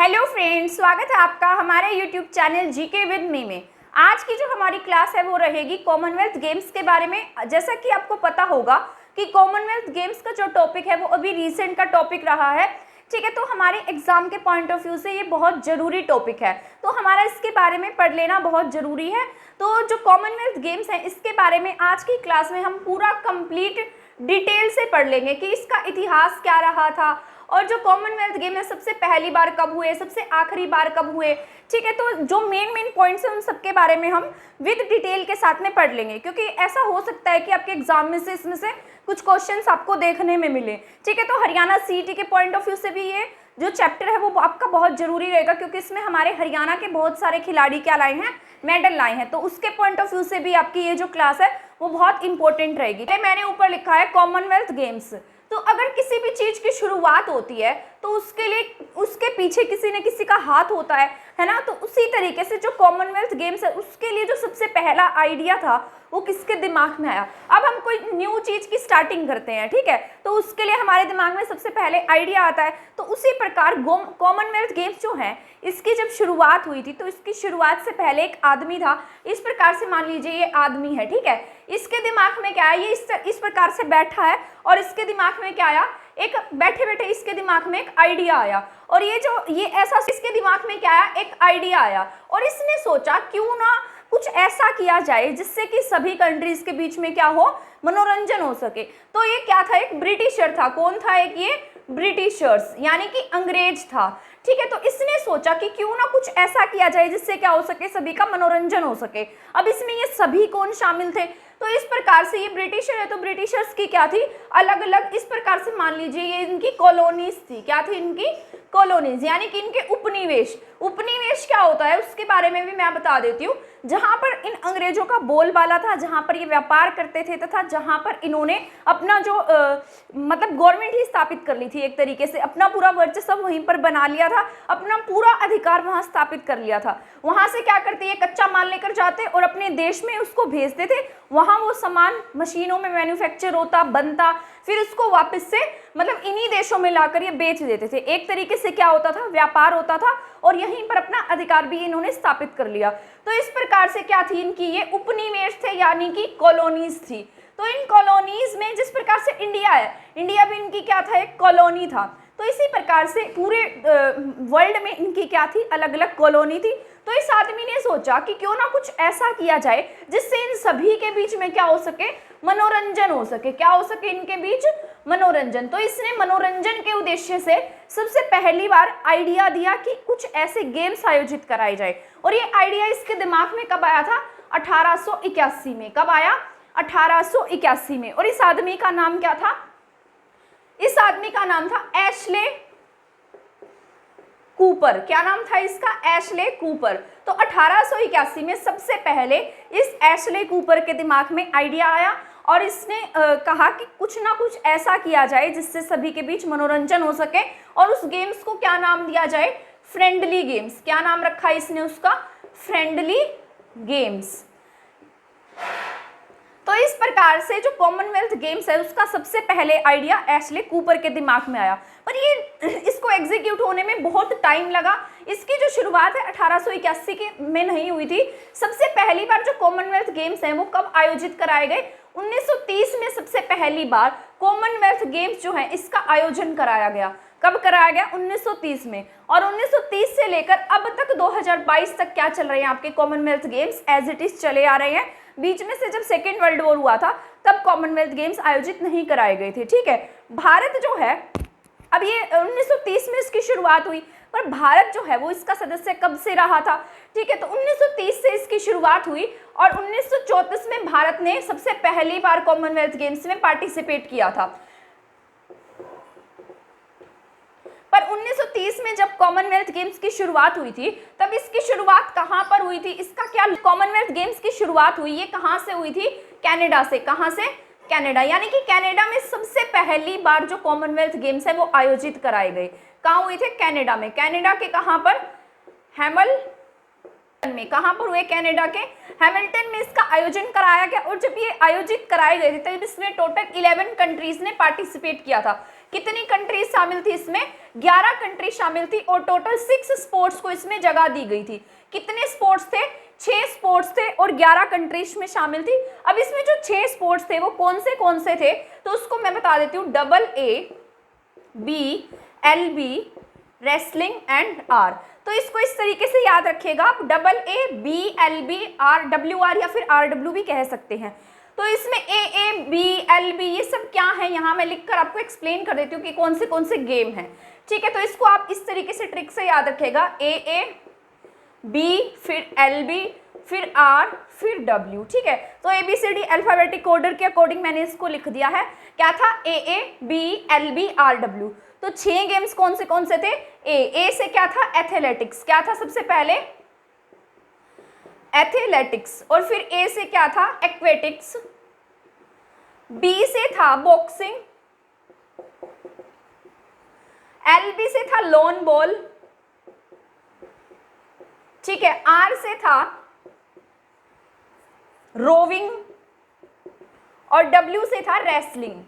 Hello friends, स्वागत है आपका हमारे YouTube channel GK with me में। आज की जो हमारी क्लास है वो रहेगी कॉमनवेल्थ गेम्स के बारे में। जैसा कि आपको पता होगा कि कॉमनवेल्थ गेम्स का जो टॉपिक है वो अभी रिसेंट का टॉपिक रहा है, ठीक है। तो हमारे एग्जाम के पॉइंट ऑफ व्यू से ये बहुत ज़रूरी टॉपिक है, तो हमारा इसके बारे में पढ़ लेना बहुत ज़रूरी है। तो जो कॉमनवेल्थ गेम्स हैं इसके बारे में आज की क्लास में हम पूरा कंप्लीट डिटेल से पढ़ लेंगे कि इसका इतिहास क्या रहा था और जो कॉमनवेल्थ गेम है सबसे पहली बार कब हुए, सबसे आखिरी बार कब हुए, ठीक है। तो जो मेन पॉइंट्स हैं उन सबके बारे में हम विद डिटेल के साथ में पढ़ लेंगे, क्योंकि ऐसा हो सकता है कि आपके एग्जाम में से इसमें से कुछ क्वेश्चंस आपको देखने में मिले, ठीक है। तो हरियाणा सीईटी के पॉइंट ऑफ व्यू से भी ये जो चैप्टर है वो आपका बहुत जरूरी रहेगा, क्योंकि इसमें हमारे हरियाणा के बहुत सारे खिलाड़ी क्या लाए हैं, मेडल लाए हैं। तो उसके पॉइंट ऑफ व्यू से भी आपकी ये जो क्लास है वो बहुत इंपॉर्टेंट रहेगी। मैंने ऊपर लिखा है कॉमनवेल्थ गेम्स। तो अगर किसी भी चीज की शुरुआत होती है तो उसके लिए उसके पीछे किसी न किसी का हाथ होता है ना। तो उसी तरीके से जो कॉमनवेल्थ गेम्स है उसके लिए जो सबसे पहला आइडिया था वो किसके दिमाग में आया। अब हम कोई न्यू चीज की स्टार्टिंग करते हैं, ठीक है, तो उसके लिए हमारे दिमाग में सबसे पहले आइडिया आता है। तो उसी प्रकार कॉमनवेल्थ गेम्स जो है इसकी जब शुरुआत हुई थी तो इसकी शुरुआत से पहले एक आदमी था। इस प्रकार से मान लीजिए ये आदमी है, ठीक है, इसके दिमाग में क्या है, ये इस प्रकार से बैठा है और इसके दिमाग में क्या आया, एक बैठे बैठे इसके दिमाग में एक आइडिया आया। और ये ऐसा इसके दिमाग में क्या आया, एक आइडिया आया और इसने सोचा क्यों ना कुछ ऐसा किया जाए जिससे कि सभी कंट्रीज के बीच में क्या हो, मनोरंजन हो सके। तो ये क्या था, एक ब्रिटिशर था। कौन था, एक ये ब्रिटिशर्स यानी कि अंग्रेज था, ठीक है। तो इसने सोचा कि क्यों ना कुछ ऐसा किया जाए जिससे क्या हो सके, सभी का मनोरंजन हो सके। अब इसमें ये सभी कौन शामिल थे, तो इस प्रकार से ये ब्रिटिशर है तो ब्रिटिशर्स की क्या थी, अलग अलग इस प्रकार से मान लीजिए ये इनकी कॉलोनीज थी। क्या थी, इनकी कॉलोनीज यानी कि इनके उपनिवेश। उपनिवेश क्या होता है उसके बारे में भी मैं बता देती हूँ। जहां पर इन अंग्रेजों का बोलबाला था, जहां पर ये व्यापार करते थे तथा जहां पर इन्होंने अपना जो मतलब गवर्नमेंट ही स्थापित कर ली थी, एक तरीके से अपना पूरा वर्चस्व वहीं पर बना लिया था, अपना पूरा अधिकार वहां स्थापित कर लिया था। वहां से क्या करते, ये कच्चा माल लेकर जाते और अपने देश में उसको भेजते थे। वहां वो सामान मशीनों में मैन्युफैक्चर होता, बनता, फिर उसको वापस से मतलब इन्हीं देशों में लाकर ये बेच देते थे। एक तरीके से क्या होता था, व्यापार होता था और यहीं पर अपना अधिकार भी इन्होंने स्थापित कर लिया। तो इस प्रकार से क्या थी, इनकी ये उपनिवेश थे यानी कि कॉलोनीज थी। तो इन कॉलोनीज में जिस प्रकार से इंडिया है, इंडिया भी इनकी क्या था, एक कॉलोनी था। तो इसी प्रकार से पूरे वर्ल्ड में इनकी क्या थी, अलग अलग कॉलोनी थी। तो इस आदमी ने सोचा कि क्यों ना कुछ ऐसा किया जाए जिससे इन सभी के बीच में क्या हो सके, मनोरंजन हो सके। क्या हो सके, इनके बीच मनोरंजन। तो इसने मनोरंजन के उद्देश्य से सबसे पहली बार आइडिया दिया कि कुछ ऐसे गेम्स आयोजित कराए जाए। और ये आइडिया इसके दिमाग में कब आया था, 1881 में। कब आया, 1881 में। और इस आदमी का नाम क्या था, इस आदमी का नाम था एशले कूपर। क्या नाम था इसका, एशले कूपर। तो 1881 में सबसे पहले इस एशले कूपर के दिमाग में आइडिया आया और इसने कहा कि कुछ ना कुछ ऐसा किया जाए जिससे सभी के बीच मनोरंजन हो सके। और उस गेम्स को क्या नाम दिया जाए, फ्रेंडली गेम्स। क्या नाम रखा इसने उसका, फ्रेंडली गेम्स। तो इस प्रकार से जो कॉमनवेल्थ गेम्स है उसका सबसे पहले आइडिया एशले कूपर के दिमाग में आया, पर ये इसको एग्जीक्यूट होने में बहुत टाइम लगा। इसकी जो शुरुआत है 1881 के में नहीं हुई थी। सबसे पहली बार जो कॉमनवेल्थ गेम्स हैं वो कब आयोजित कराए गए, 1930 में सबसे पहली बार कॉमनवेल्थ गेम्स जो है इसका आयोजन कराया गया। कब कराया गया, 1930 में। और 1930 से लेकर अब तक 2022 तक क्या चल रहे हैं आपके Commonwealth games, as it is चले आ रहे हैं। बीच में से जब सेकेंड वर्ल्ड वॉर हुआ था तब कॉमनवेल्थ गेम्स आयोजित नहीं कराए गए थे, ठीक है। भारत जो है, अब ये 1930 में इसकी शुरुआत हुई, पर भारत जो है वो इसका सदस्य कब से रहा था, ठीक है। तो 1930 से इसकी शुरुआत हुई और 1934 में भारत ने सबसे पहली बार कॉमनवेल्थ गेम्स में पार्टिसिपेट किया था। पर 1930 में जब कॉमनवेल्थ गेम्स की शुरुआत हुई थी तब इसकी शुरुआत कहां पर हुई थी, इसका क्या, कॉमनवेल्थ गेम्स की शुरुआत हुई, ये कहां से हुई थी, कनाडा से। कहां से, कनाडा, यानी कि कनाडा में सबसे पहली बार जो कॉमनवेल्थ गेम्स है वो आयोजित कराए गए। कहां हुए थे, कनाडा में। कनाडा के कहां पर, हैमिल्टन में। कहां पर हुए, कनाडा के हैमिल्टन में इसका आयोजन कराया गया। और जब ये आयोजित कराए गए थे तब इसमें टोटल 11 कंट्रीज ने पार्टिसिपेट किया था। कितनी कंट्रीज शामिल थी इसमें? 11 कंट्री शामिल थी और टोटल 6 स्पोर्ट्स को इसमें जगह दी गई थी। कितने स्पोर्ट्स थे? 6 स्पोर्ट्स थे और 11 कंट्रीज में शामिल थी। अब इसमें जो 6 स्पोर्ट्स थे वो कौन से थे, तो उसको मैं बता देती हूँ। AABLB wrestling and R. तो इसको इस तरीके से याद रखिएगा आप, AABLB RWR या फिर RW भी कह सकते हैं। तो इसमें AABLB ये सब क्या है, यहाँ मैं लिखकर आपको एक्सप्लेन कर देती हूँ कि कौन से गेम हैं। ठीक है, तो इसको आप इस तरीके से ट्रिक से याद रखेगा, AAB फिर LB फिर R फिर W। ठीक है, तो ABCD अल्फाबेटिक ऑर्डर के अकॉर्डिंग मैंने इसको लिख दिया है। क्या था? AABLB RW। तो 6 गेम्स कौन से थे? ए से क्या था? एथलेटिक्स। क्या था सबसे पहले? एथलेटिक्स। और फिर ए से क्या था? एक्वेटिक्स। बी से था बॉक्सिंग। LB से था लॉन बॉल। ठीक है, आर से था रोविंग और W से था रेसलिंग।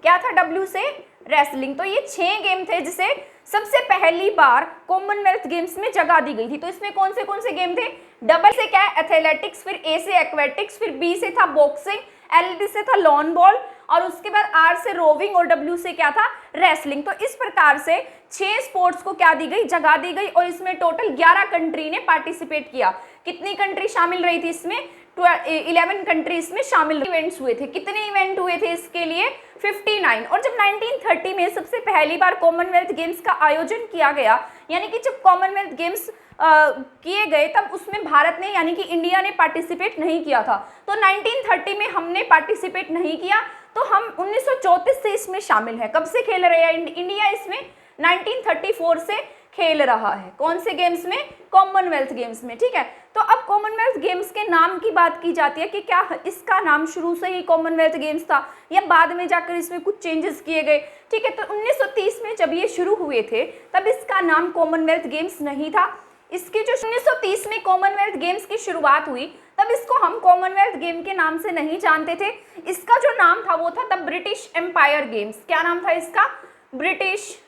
क्या था W से? रेसलिंग। तो ये 6 गेम थे जिसे सबसे पहली बार कॉमनवेल्थ गेम्स में जगह दी गई थी। तो इसमें कौन से गेम थे? डबल से क्या है? एथलेटिक्स, फिर ए से एक्वेटिक्स, फिर बी से था बॉक्सिंग, LB से था लॉन बॉल और उसके बाद आर से रोविंग और W से क्या था? रेसलिंग। तो इस प्रकार से 6 स्पोर्ट्स को क्या दी गई? जगह दी गई और इसमें टोटल 11 कंट्री ने पार्टिसिपेट किया। कितनी कंट्री शामिल रही थी इसमें? 11 कंट्रीज में शामिल इवेंट्स हुए थे। कितने इवेंट हुए थे इसके लिए? 59। और जब 1930 में सबसे पहली बार कॉमनवेल्थ गेम्स का आयोजन किया गया, यानी कि जब कॉमनवेल्थ गेम्स किए गए, तब उसमें भारत ने यानी कि इंडिया ने पार्टिसिपेट नहीं किया था। तो 1930 में हमने पार्टिसिपेट नहीं किया, तो हम 1934 से इसमें शामिल है। कब से खेल रहे हैं इंडिया इसमें? 1934 से खेल रहा है। कौन से गेम्स में? कॉमनवेल्थ गेम्स में। ठीक है, तो अब कॉमनवेल्थ गेम्स के नाम की बात की जाती है कि क्या इसका नाम शुरू से ही कॉमनवेल्थ गेम्स था या बाद में जाकर इसमें कुछ चेंजेस किए गए। ठीक है, तो 1930 में जब ये शुरू हुए थे तब इसका नाम कॉमनवेल्थ गेम्स नहीं था। इसकी जो 1930 में कॉमनवेल्थ गेम्स की शुरुआत हुई तब इसको हम कॉमनवेल्थ गेम के नाम से नहीं जानते थे। इसका जो नाम था वो था द ब्रिटिश एम्पायर गेम्स। क्या नाम था इसका? British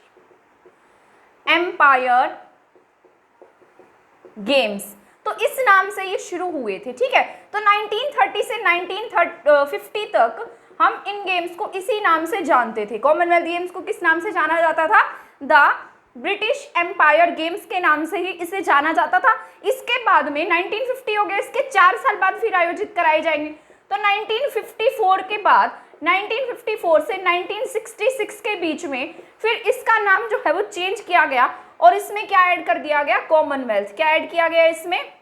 Empire games. तो इस नाम से ये शुरू हुए थे। ठीक है, तो 1930 से 1950 तक हम इन गेम्स को इसी नाम से जानते थे। कॉमनवेल्थ गेम्स को किस नाम से जाना जाता था? द ब्रिटिश एम्पायर गेम्स के नाम से ही इसे जाना जाता था। इसके बाद में 1950 हो गया, इसके 4 साल बाद फिर आयोजित कराए जाएंगे। तो 1954 के बाद 1954 से 1966 के बीच में फिर इसका नाम जो है वो चेंज किया गया और इसमें क्या ऐड कर दिया गया? कॉमनवेल्थ। क्या ऐड किया गया इसमें?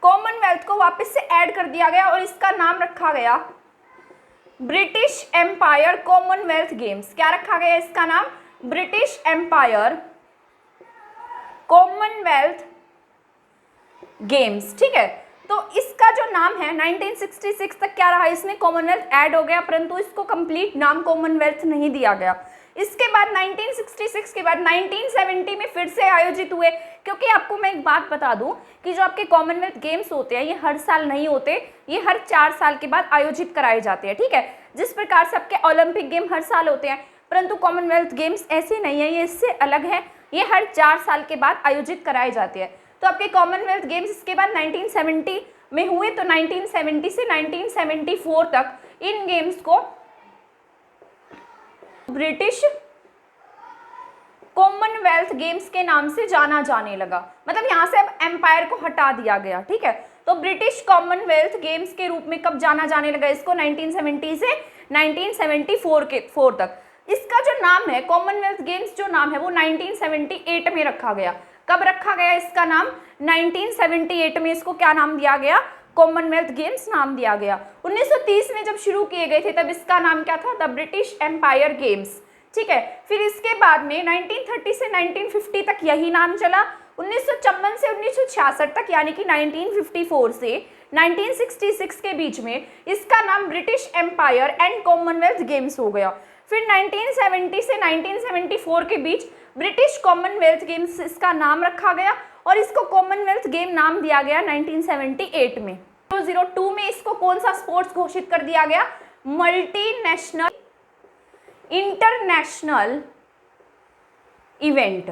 कॉमनवेल्थ को वापस से ऐड कर दिया गया और इसका नाम रखा गया ब्रिटिश एम्पायर कॉमनवेल्थ गेम्स। क्या रखा गया इसका नाम? British Empire Commonwealth games. ठीक है, तो इसका जो नाम है 1966 तक क्या रहा? इसमें कॉमनवेल्थ ऐड हो गया, परंतु इसको कंप्लीट नाम कॉमनवेल्थ नहीं दिया गया। इसके बाद 1966 के बाद 1970 में फिर से आयोजित हुए, क्योंकि आपको मैं एक बात बता दूं कि जो आपके कॉमनवेल्थ गेम्स होते हैं ये हर साल नहीं होते, ये हर 4 साल के बाद आयोजित कराए जाते हैं। ठीक है, जिस प्रकार से आपके ओलंपिक गेम हर साल होते हैं, परंतु कॉमनवेल्थ गेम्स ऐसे नहीं है, ये इससे अलग है, ये हर 4 साल के बाद आयोजित कराए जाते हैं। तो आपके कॉमनवेल्थ गेम्स इसके बाद 1970 में हुए, तो 1970 से 1974 तक इन गेम्स को ब्रिटिश कॉमनवेल्थ गेम्स के नाम से जाना जाने लगा। मतलब यहाँ से अब एम्पायर को हटा दिया गया। ठीक है, तो ब्रिटिश कॉमनवेल्थ गेम्स के रूप में कब जाना जाने लगा इसको? 1970 से 1974 तक। इसका जो नाम है कॉमनवेल्थ गेम्स, जो नाम है वो 1978 में रखा गया। कब रखा गया इसका नाम? 1978 में इसको क्या नाम दिया गया? कॉमनवेल्थ गेम्स नाम दिया गया। 1930 में जब शुरू किए गए थे तब इसका नाम क्या था? The British Empire games. ठीक है, फिर इसके बाद में 1930 से 1950 तक यही नाम चला। 1954 से 1966 तक यानी कि 1954 से 1966 के बीच में इसका नाम British Empire and Commonwealth games हो गया। फिर 1970 से 1974 के बीच ब्रिटिश कॉमनवेल्थ गेम्स इसका नाम रखा गया और इसको कॉमनवेल्थ गेम नाम दिया गया 1978 में। 2002 में इसको कौन सा स्पोर्ट्स घोषित कर दिया गया? Multinational international event.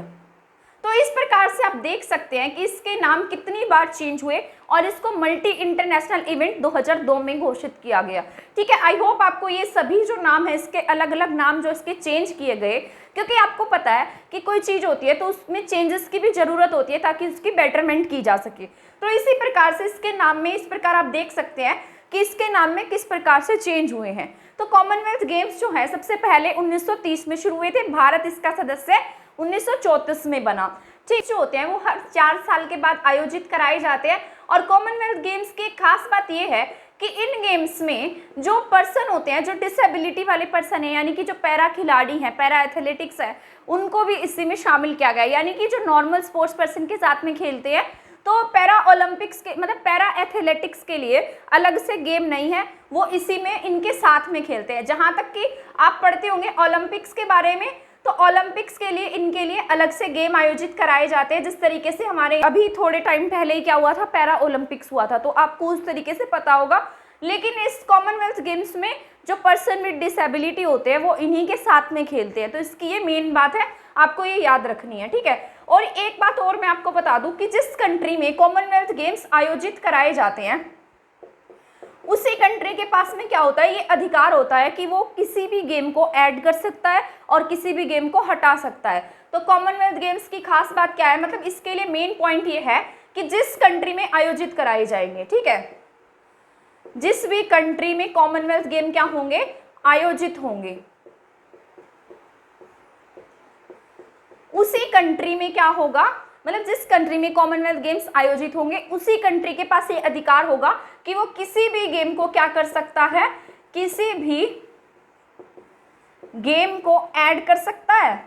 तो इस प्रकार से आप देख सकते हैं कि इसके नाम कितनी बार चेंज हुए और इसको मल्टी इंटरनेशनल इवेंट 2002 में घोषित किया गया। ठीक है, आई होप आपको ये सभी जो नाम है, इसके अलग अलग नाम जो इसके चेंज किए गए, क्योंकि आपको पता है कि कोई चीज़ होती है तो उसमें चेंजेस की भी ज़रूरत होती है ताकि उसकी बेटरमेंट की जा सके। तो इसी प्रकार से इसके नाम में इस प्रकार आप देख सकते हैं कि इसके नाम में किस प्रकार से चेंज हुए हैं। तो कॉमनवेल्थ गेम्स जो है सबसे पहले 1930 में शुरू हुए थे। भारत इसका सदस्य 1934 में बना। ठीक, जो होते हैं वो हर 4 साल के बाद आयोजित कराए जाते हैं। और कॉमनवेल्थ गेम्स की एक खास बात ये है कि इन गेम्स में जो पर्सन होते हैं, जो डिसेबिलिटी वाले पर्सन है, यानी कि जो पैरा खिलाड़ी हैं, पैरा एथलेटिक्स है, उनको भी इसी में शामिल किया गया। यानी कि जो नॉर्मल स्पोर्ट्स पर्सन के साथ में खेलते हैं, तो पैरा ओलंपिक्स के मतलब पैरा एथलेटिक्स के लिए अलग से गेम नहीं है, वो इसी में इनके साथ में खेलते हैं। जहाँ तक कि आप पढ़ते होंगे ओलंपिक्स के बारे में, तो ओलंपिक्स के लिए इनके लिए अलग से गेम आयोजित कराए जाते हैं। जिस तरीके से हमारे अभी थोड़े टाइम पहले ही क्या हुआ था, पैरा ओलंपिक्स हुआ था, तो आपको उस तरीके से पता होगा। लेकिन इस कॉमनवेल्थ गेम्स में जो पर्सन विद डिसेबिलिटी होते हैं वो इन्हीं के साथ में खेलते हैं। तो इसकी ये मेन बात है, आपको ये याद रखनी है। ठीक है, और एक बात और मैं आपको बता दूं कि जिस कंट्री में कॉमनवेल्थ गेम्स आयोजित कराए जाते हैं, उसी कंट्री के पास में क्या होता है, ये अधिकार होता है कि वो किसी भी गेम को ऐड कर सकता है और किसी भी गेम को हटा सकता है। तो कॉमनवेल्थ गेम्स की खास बात क्या है, मतलब इसके लिए मेन पॉइंट ये है कि जिस कंट्री में आयोजित कराए जाएंगे, ठीक है, जिस भी कंट्री में कॉमनवेल्थ गेम क्या होंगे, आयोजित होंगे, उसी कंट्री में क्या होगा, मतलब जिस कंट्री में कॉमनवेल्थ गेम्स आयोजित होंगे उसी कंट्री के पास ये अधिकार होगा कि वो किसी भी गेम को क्या कर सकता है, किसी भी गेम को ऐड कर सकता है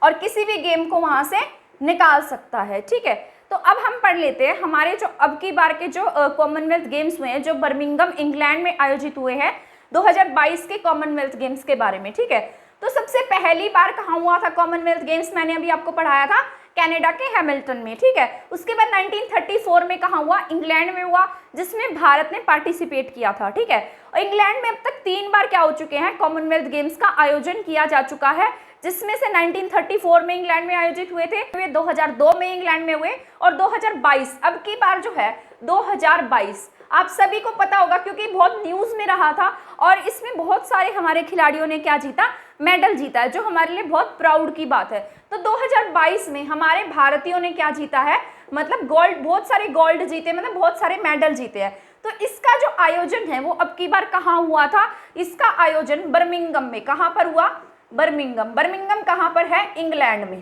और किसी भी गेम को वहां से निकाल सकता है। ठीक है, तो अब हम पढ़ लेते हैं हमारे जो अब की बार के जो कॉमनवेल्थ गेम्स हुए हैं, जो बर्मिंघम इंग्लैंड में आयोजित हुए हैं 2022 के कॉमनवेल्थ गेम्स के बारे में। ठीक है, तो सबसे पहली बार कहाँ हुआ था कॉमनवेल्थ गेम्स, मैंने अभी आपको पढ़ाया था, कनाडा के हैमिल्टन में। ठीक है, उसके बाद 1934 में कहाँ हुआ, इंग्लैंड में हुआ, जिसमें भारत ने पार्टिसिपेट किया था। ठीक है, और इंग्लैंड में अब तक 3 बार क्या हो चुके हैं, कॉमनवेल्थ गेम्स का आयोजन किया जा चुका है, जिसमें से 1934 में इंग्लैंड में आयोजित हुए थे, 2002 में इंग्लैंड में हुए और 2022 अब की बार जो है 2022 आप सभी को पता होगा क्योंकि बहुत न्यूज़ में रहा था और इसमें बहुत सारे हमारे खिलाड़ियों ने क्या जीता, मेडल जीता है, जो हमारे लिए बहुत प्राउड की बात है। तो 2022 में हमारे भारतीयों ने क्या जीता है, मतलब गोल्ड, बहुत सारे गोल्ड जीते, मतलब बहुत सारे मेडल जीते हैं। तो इसका जो आयोजन है वो अब की बार कहाँ हुआ था, इसका आयोजन बर्मिंघम में, कहाँ पर हुआ, बर्मिंघम। बर्मिंघम कहाँ पर है, इंग्लैंड में।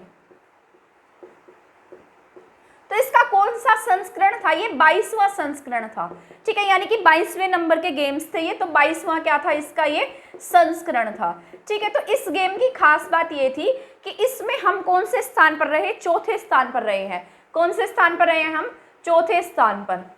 तो इसका कौन सा संस्करण था, ये 22वां संस्करण था। ठीक है, यानी कि 22वें नंबर के गेम्स थे ये, तो 22वां क्या था इसका, ये संस्करण था। ठीक है, तो इस गेम की खास बात ये थी कि इसमें हम कौन से स्थान पर रहे, चौथे स्थान पर रहे हैं। कौन से स्थान पर रहे हैं हम, चौथे स्थान पर।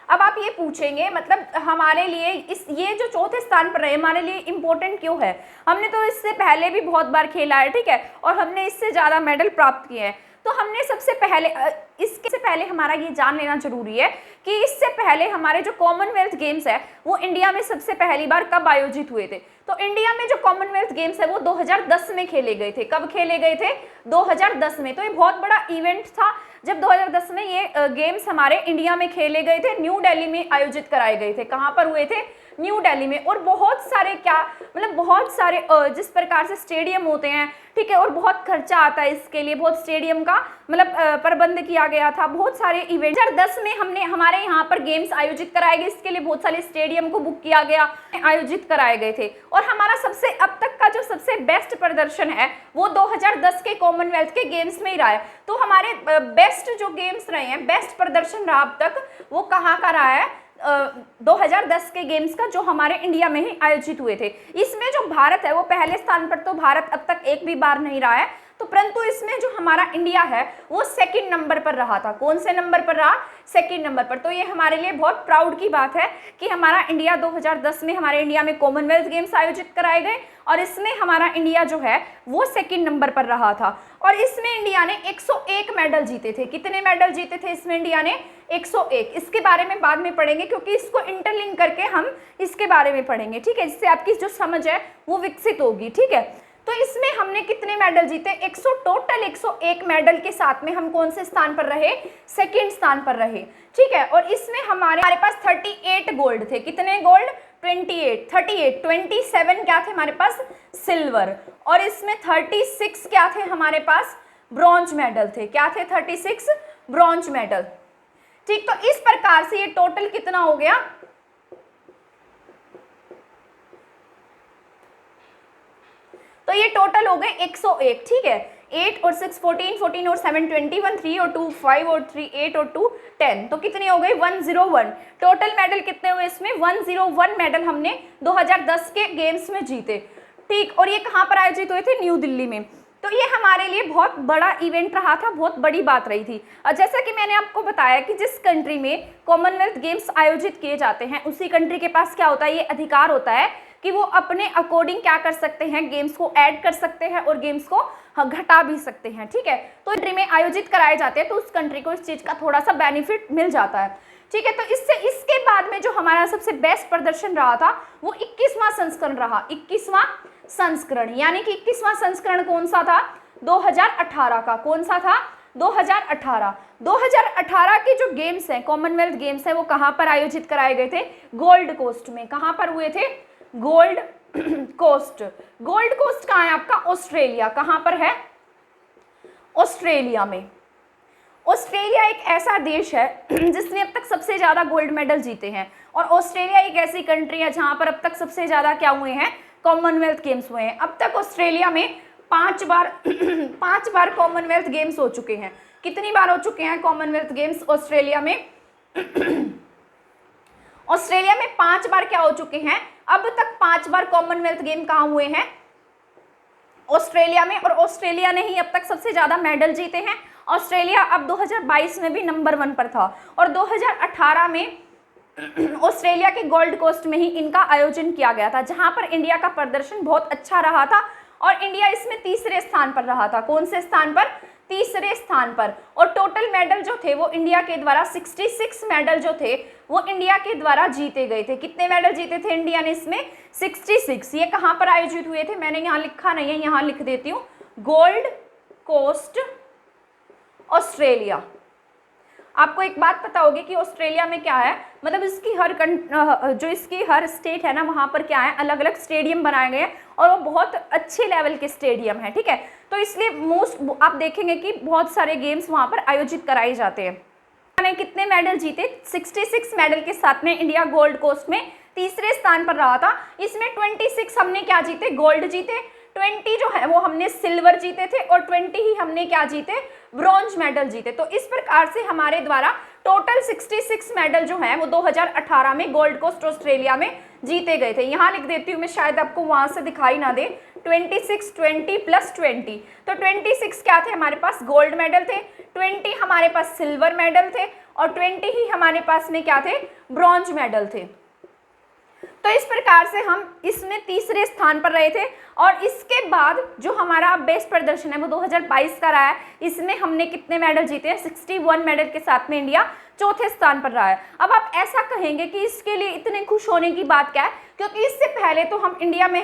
अब आप ये पूछेंगे मतलब हमारे लिए ये जो चौथे स्थान पर रहे हमारे लिए इंपॉर्टेंट क्यों है, हमने तो इससे पहले भी बहुत बार खेला है। ठीक है, और हमने इससे ज़्यादा मेडल प्राप्त किए हैं। तो हमने सबसे पहले इससे पहले हमारा ये जान लेना जरूरी है कि इससे पहले हमारे जो कॉमनवेल्थ गेम्स है वो इंडिया में सबसे पहली बार कब आयोजित हुए थे। तो इंडिया में जो कॉमनवेल्थ गेम्स है वो 2010 में खेले गए थे। कब खेले गए थे, 2010 में। तो ये बहुत बड़ा इवेंट था जब 2010 में ये गेम्स हमारे इंडिया में खेले गए थे, न्यू दिल्ली में आयोजित कराए गए थे। कहाँ पर हुए थे, न्यू दिल्ली में। और बहुत सारे क्या मतलब बहुत सारे जिस प्रकार से स्टेडियम होते हैं, ठीक है, और बहुत खर्चा आता है इसके लिए, बहुत स्टेडियम का मतलब प्रबंध किया गया था, बहुत सारे इवेंट। 2010 में हमने हमारे यहाँ पर गेम्स आयोजित कराए गए, इसके लिए बहुत सारे स्टेडियम को बुक किया गया, आयोजित कराए गए थे। और हमारा सबसे अब तक का जो सबसे बेस्ट प्रदर्शन है वो 2010 के कॉमनवेल्थ के गेम्स में ही रहा है। तो हमारे बेस्ट जो गेम्स रहे हैं, बेस्ट प्रदर्शन रहा अब तक, वो कहाँ का रहा है, 2010 के गेम्स का, जो हमारे इंडिया में ही आयोजित हुए थे। इसमें जो भारत है वो पहले स्थान पर, तो भारत अब तक एक भी बार नहीं रहा है। तो परंतु इसमें जो हमारा इंडिया है वो सेकंड नंबर पर रहा था। कौन से नंबर पर रहा? सेकंड नंबर पर। तो ये हमारे लिए बहुत प्राउड की बात है कि हमारा इंडिया 2010 में हमारे इंडिया में कॉमनवेल्थ गेम्स आयोजित कराए गए और इसमें हमारा इंडिया जो है वो सेकंड नंबर पर रहा था। और इसमें इंडिया ने 101 मेडल जीते थे। कितने मेडल जीते थे इसमें इंडिया ने? 101। इसके बारे में बाद में पढ़ेंगे क्योंकि इसको इंटरलिंक करके हम इसके बारे में पढ़ेंगे, ठीक है, जिससे आपकी जो समझ है वो विकसित होगी, ठीक है। तो इसमें हमने कितने मेडल जीते? टोटल 101 मेडल के साथ में हम कौन से स्थान पर रहे? सेकंड स्थान पर रहे, ठीक है। और इसमें हमारे पास 38 गोल्ड थे। कितने गोल्ड? 28, 27 क्या थे हमारे पास? सिल्वर। और इसमें 36 क्या थे हमारे पास? ब्रॉन्ज मेडल थे। क्या थे? 36 ब्रॉन्ज मेडल, ठीक। तो इस प्रकार से ये टोटल कितना हो गया? तो ये टोटल हो गए 101, ठीक है। 8 और 6 14, 14 और 7 21, 3 और 2 5 और 3 8 और 2 10। तो कितने हो गए? 101। टोटल मेडल कितने हुए इसमें? 101 मेडल हमने 2010 के गेम्स में जीते, ठीक। और ये कहाँ पर आयोजित हुए थे? न्यू दिल्ली में। तो ये हमारे लिए बहुत बड़ा इवेंट रहा था, बहुत बड़ी बात रही थी। और जैसा कि मैंने आपको बताया कि जिस कंट्री में कॉमनवेल्थ गेम्स आयोजित किए जाते हैं उसी कंट्री के पास क्या होता है? ये अधिकार होता है कि वो अपने अकॉर्डिंग क्या कर सकते हैं? गेम्स को ऐड कर सकते हैं और गेम्स को घटा भी सकते हैं, ठीक है। तो कंट्री में आयोजित कराए जाते हैं तो उस कंट्री को इस चीज़ का थोड़ा सा बेनिफिट मिल जाता है, ठीक है। तो इसके बाद में जो हमारा सबसे बेस्ट प्रदर्शन रहा था वो 21वां संस्करण रहा। 21वां संस्करण, यानी कि 21वां संस्करण कौन सा था? 2018 का। कौन सा था? 2018 के जो गेम्स हैं, कॉमनवेल्थ गेम्स हैं, वो कहाँ पर आयोजित कराए गए थे? गोल्ड कोस्ट में। कहाँ पर हुए थे? Gold coast. गोल्ड कोस्ट कहाँ है आपका? ऑस्ट्रेलिया। कहाँ पर है? ऑस्ट्रेलिया में। ऑस्ट्रेलिया एक ऐसा देश है जिसने अब तक सबसे ज्यादा गोल्ड मेडल जीते हैं और ऑस्ट्रेलिया एक ऐसी कंट्री है जहां पर अब तक सबसे ज्यादा क्या हुए हैं? कॉमनवेल्थ गेम्स हुए हैं। अब तक ऑस्ट्रेलिया में 5 बार 5 बार कॉमनवेल्थ गेम्स हो चुके हैं। कितनी बार हो चुके हैं कॉमनवेल्थ गेम्स ऑस्ट्रेलिया में? ऑस्ट्रेलिया में 5 बार क्या हो चुके हैं? अब तक 5 बार कॉमनवेल्थ गेम कहाँ हुए हैं? ऑस्ट्रेलिया में। और ऑस्ट्रेलिया ने ही अब तक सबसे ज्यादा मेडल जीते हैं। ऑस्ट्रेलिया अब 2022 में भी नंबर 1 पर था और 2018 में ऑस्ट्रेलिया के गोल्ड कोस्ट में ही इनका आयोजन किया गया था, जहां पर इंडिया का प्रदर्शन बहुत अच्छा रहा था और इंडिया इसमें तीसरे स्थान पर रहा था। कौन से स्थान पर? तीसरे स्थान पर। और टोटल मेडल जो थे वो इंडिया के द्वारा 66 मेडल जो थे वो इंडिया के द्वारा जीते गए थे। कितने मेडल जीते थे इंडिया ने इसमें? 66। ये कहाँ पर आयोजित हुए थे? मैंने यहाँ लिखा नहीं है, यहाँ लिख देती हूँ। Gold Coast Australia. आपको एक बात पता होगी कि ऑस्ट्रेलिया में क्या है, मतलब इसकी हर स्टेट है ना, वहाँ पर क्या है, अलग अलग स्टेडियम बनाए गए हैं और वो बहुत अच्छे लेवल के स्टेडियम है, ठीक है। तो इसलिए आप देखेंगे कि बहुत सारे गेम्स वहाँ पर आयोजित कराए जाते हैं। ने कितने मेडल जीते? 66 मेडल के साथ में इंडिया गोल्ड कोस्ट में तीसरे स्थान पर रहा था। इसमें 26 हमने क्या जीते? गोल्ड जीते। 20 जो है वो हमने सिल्वर जीते थे और 20 ही हमने क्या जीते? ब्रॉन्ज मेडल जीते। तो इस प्रकार से हमारे द्वारा टोटल 66 मेडल जो है वो 2018 में गोल्ड कोस्ट ऑस्ट्रेलिया में जीते गए थे। यहाँ लिख देती हूँ मैं, शायद आपको वहां से दिखाई ना दे। 26 20 प्लस 20, तो 26 क्या थे हमारे पास? गोल्ड मेडल थे। 20 हमारे पास सिल्वर मेडल थे और 20 ही हमारे पास में क्या थे? ब्रॉन्ज मेडल थे। तो इस प्रकार से हम इसमें तीसरे स्थान पर रहे थे और इसके बाद जो हमारा बेस्ट प्रदर्शन है वो 2022 का रहा है। इसमें हमने कितने मेडल जीते हैं? 61 मेडल के साथ में इंडिया चौथे स्थान पर रहा है। अब आप ऐसा कहेंगे कि इसके लिए इतने खुश होने की बात क्या है, क्योंकि इससे पहले तो हम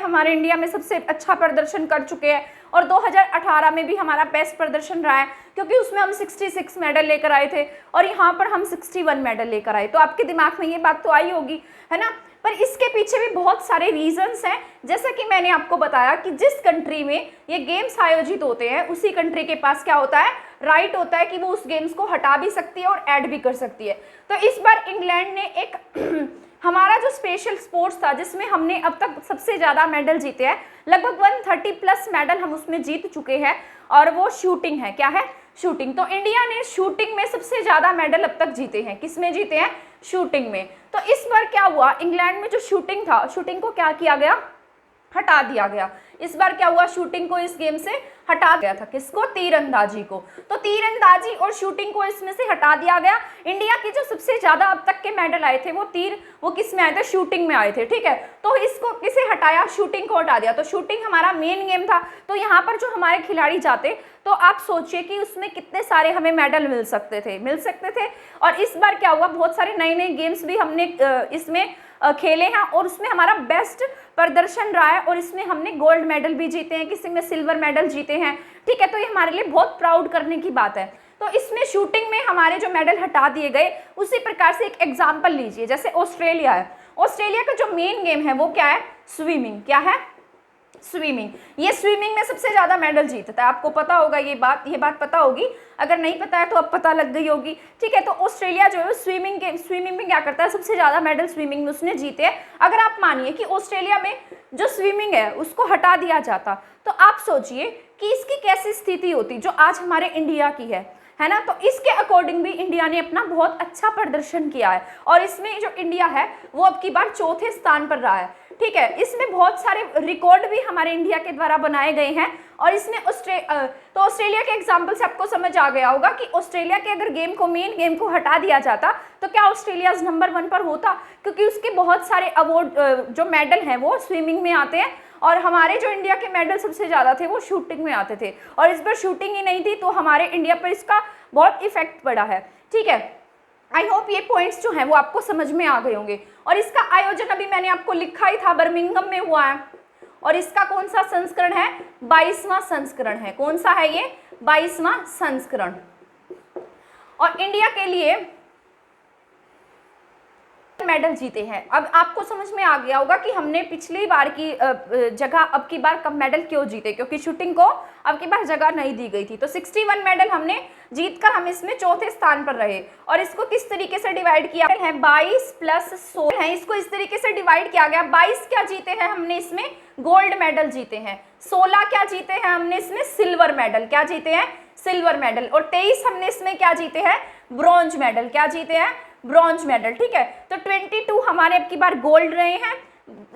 हमारे इंडिया में सबसे अच्छा प्रदर्शन कर चुके हैं और 2018 में भी हमारा बेस्ट प्रदर्शन रहा है, क्योंकि उसमें हम 66 मेडल लेकर आए थे और यहाँ पर हम 61 मेडल लेकर आए। तो आपके दिमाग में ये बात तो आई होगी, है ना। पर इसके पीछे भी बहुत सारे रीजंस हैं, जैसा कि मैंने आपको बताया कि जिस कंट्री में ये गेम्स आयोजित होते हैं उसी कंट्री के पास क्या होता है? राइट होता है कि वो उस गेम्स को हटा भी सकती है और ऐड भी कर सकती है। तो इस बार इंग्लैंड ने एक हमारा जो स्पेशल स्पोर्ट्स था जिसमें हमने अब तक सबसे ज़्यादा मेडल जीते हैं, लगभग 130 प्लस मेडल हम उसमें जीत चुके हैं, और वो शूटिंग है। क्या है? शूटिंग। तो इंडिया ने शूटिंग में सबसे ज़्यादा मेडल अब तक जीते हैं। किस में जीते हैं? शूटिंग में। तो इस बार क्या हुआ, इंग्लैंड में जो शूटिंग था, शूटिंग को क्या किया गया? हटा दिया गया। इस बार क्या हुआ, शूटिंग को इस गेम से हटा गया था। किसको, तीरंदाजी को। तो तीरंदाजी और शूटिंग को इसमें से हटा दिया गया। इंडिया की जो सबसे ज्यादा अब तक के मेडल आए थे वो किस में आए थे, शूटिंग में आए थे, ठीक है। तो इसको किसे हटाया, शूटिंग को हटा दिया। तो शूटिंग हमारा मेन गेम था, तो यहाँ पर जो हमारे खिलाड़ी जाते तो आप सोचिए कि उसमें कितने सारे हमें मेडल मिल सकते थे। और इस बार क्या हुआ, बहुत सारे नए नए गेम्स भी हमने इसमें खेले हैं और उसमें हमारा बेस्ट प्रदर्शन रहा है और इसमें हमने गोल्ड मेडल भी जीते हैं, किसी में सिल्वर मेडल जीते हैं, ठीक है। तो ये हमारे लिए बहुत प्राउड करने की बात है। तो इसमें शूटिंग में हमारे जो मेडल हटा दिए गए, उसी प्रकार से एक एग्जाम्पल लीजिए, जैसे ऑस्ट्रेलिया है। ऑस्ट्रेलिया का जो मेन गेम है वो क्या है, स्विमिंग। क्या है, स्विमिंग। ये स्विमिंग में सबसे ज्यादा मेडल जीतता है, आपको पता होगा ये बात पता होगी, अगर नहीं पता है तो अब पता लग गई होगी, ठीक है। तो ऑस्ट्रेलिया जो है स्विमिंग में क्या करता है, सबसे ज्यादा मेडल स्विमिंग में उसने जीते हैं। अगर आप मानिए कि ऑस्ट्रेलिया में जो स्विमिंग है उसको हटा दिया जाता, तो आप सोचिए कि इसकी कैसी स्थिति होती जो आज हमारे इंडिया की है ना। तो इसके अकॉर्डिंग भी इंडिया ने अपना बहुत अच्छा प्रदर्शन किया है और इसमें जो इंडिया है वो अब की बार चौथे स्थान पर रहा है, ठीक है। इसमें बहुत सारे रिकॉर्ड भी हमारे इंडिया के द्वारा बनाए गए हैं और इसमें तो ऑस्ट्रेलिया के एग्जाम्पल से आपको समझ आ गया होगा कि ऑस्ट्रेलिया के अगर मेन गेम को हटा दिया जाता तो क्या ऑस्ट्रेलिया नंबर 1 पर होता, क्योंकि उसके बहुत सारे अवार्ड जो मेडल हैं वो स्विमिंग में आते हैं और हमारे जो इंडिया के मेडल सबसे ज़्यादा थे वो शूटिंग में आते थे और इस बार शूटिंग ही नहीं थी, तो हमारे इंडिया पर इसका बहुत इफेक्ट पड़ा है, ठीक है। आई होप ये पॉइंट्स जो हैं वो आपको समझ में आ गए होंगे। और इसका आयोजन अभी मैंने आपको लिखा ही था, बर्मिंघम में हुआ है और इसका कौन सा संस्करण है, 22वां संस्करण है। कौन सा है ये, 22वां संस्करण। और इंडिया के लिए मेडल जीते हैं। अब आपको समझ में आ गया होगा कि हमने पिछली बार की जगह अब की बार कम मेडल क्यों जीते, क्योंकि शूटिंग को अब की बार जगह नहीं दी गई थी। तो 61 मेडल हमने जीतकर हम इसमें चौथे स्थान पर रहे। और इसको किस तरीके से डिवाइड किया है, 22 + 16 है, इसको इस तरीके से डिवाइड किया गया। 22 क्या जीते हैं हमने इसमें, गोल्ड मेडल जीते हैं। 16 क्या जीते हैं हमने इसमें, सिल्वर मेडल। क्या जीते हैं, सिल्वर मेडल। और 23 हमने इसमें क्या जीते हैं, ब्रॉन्ज मेडल। क्या जीते हैं, ब्रॉन्ज मेडल, ठीक है। तो 22 हमारे अब की बार गोल्ड रहे हैं,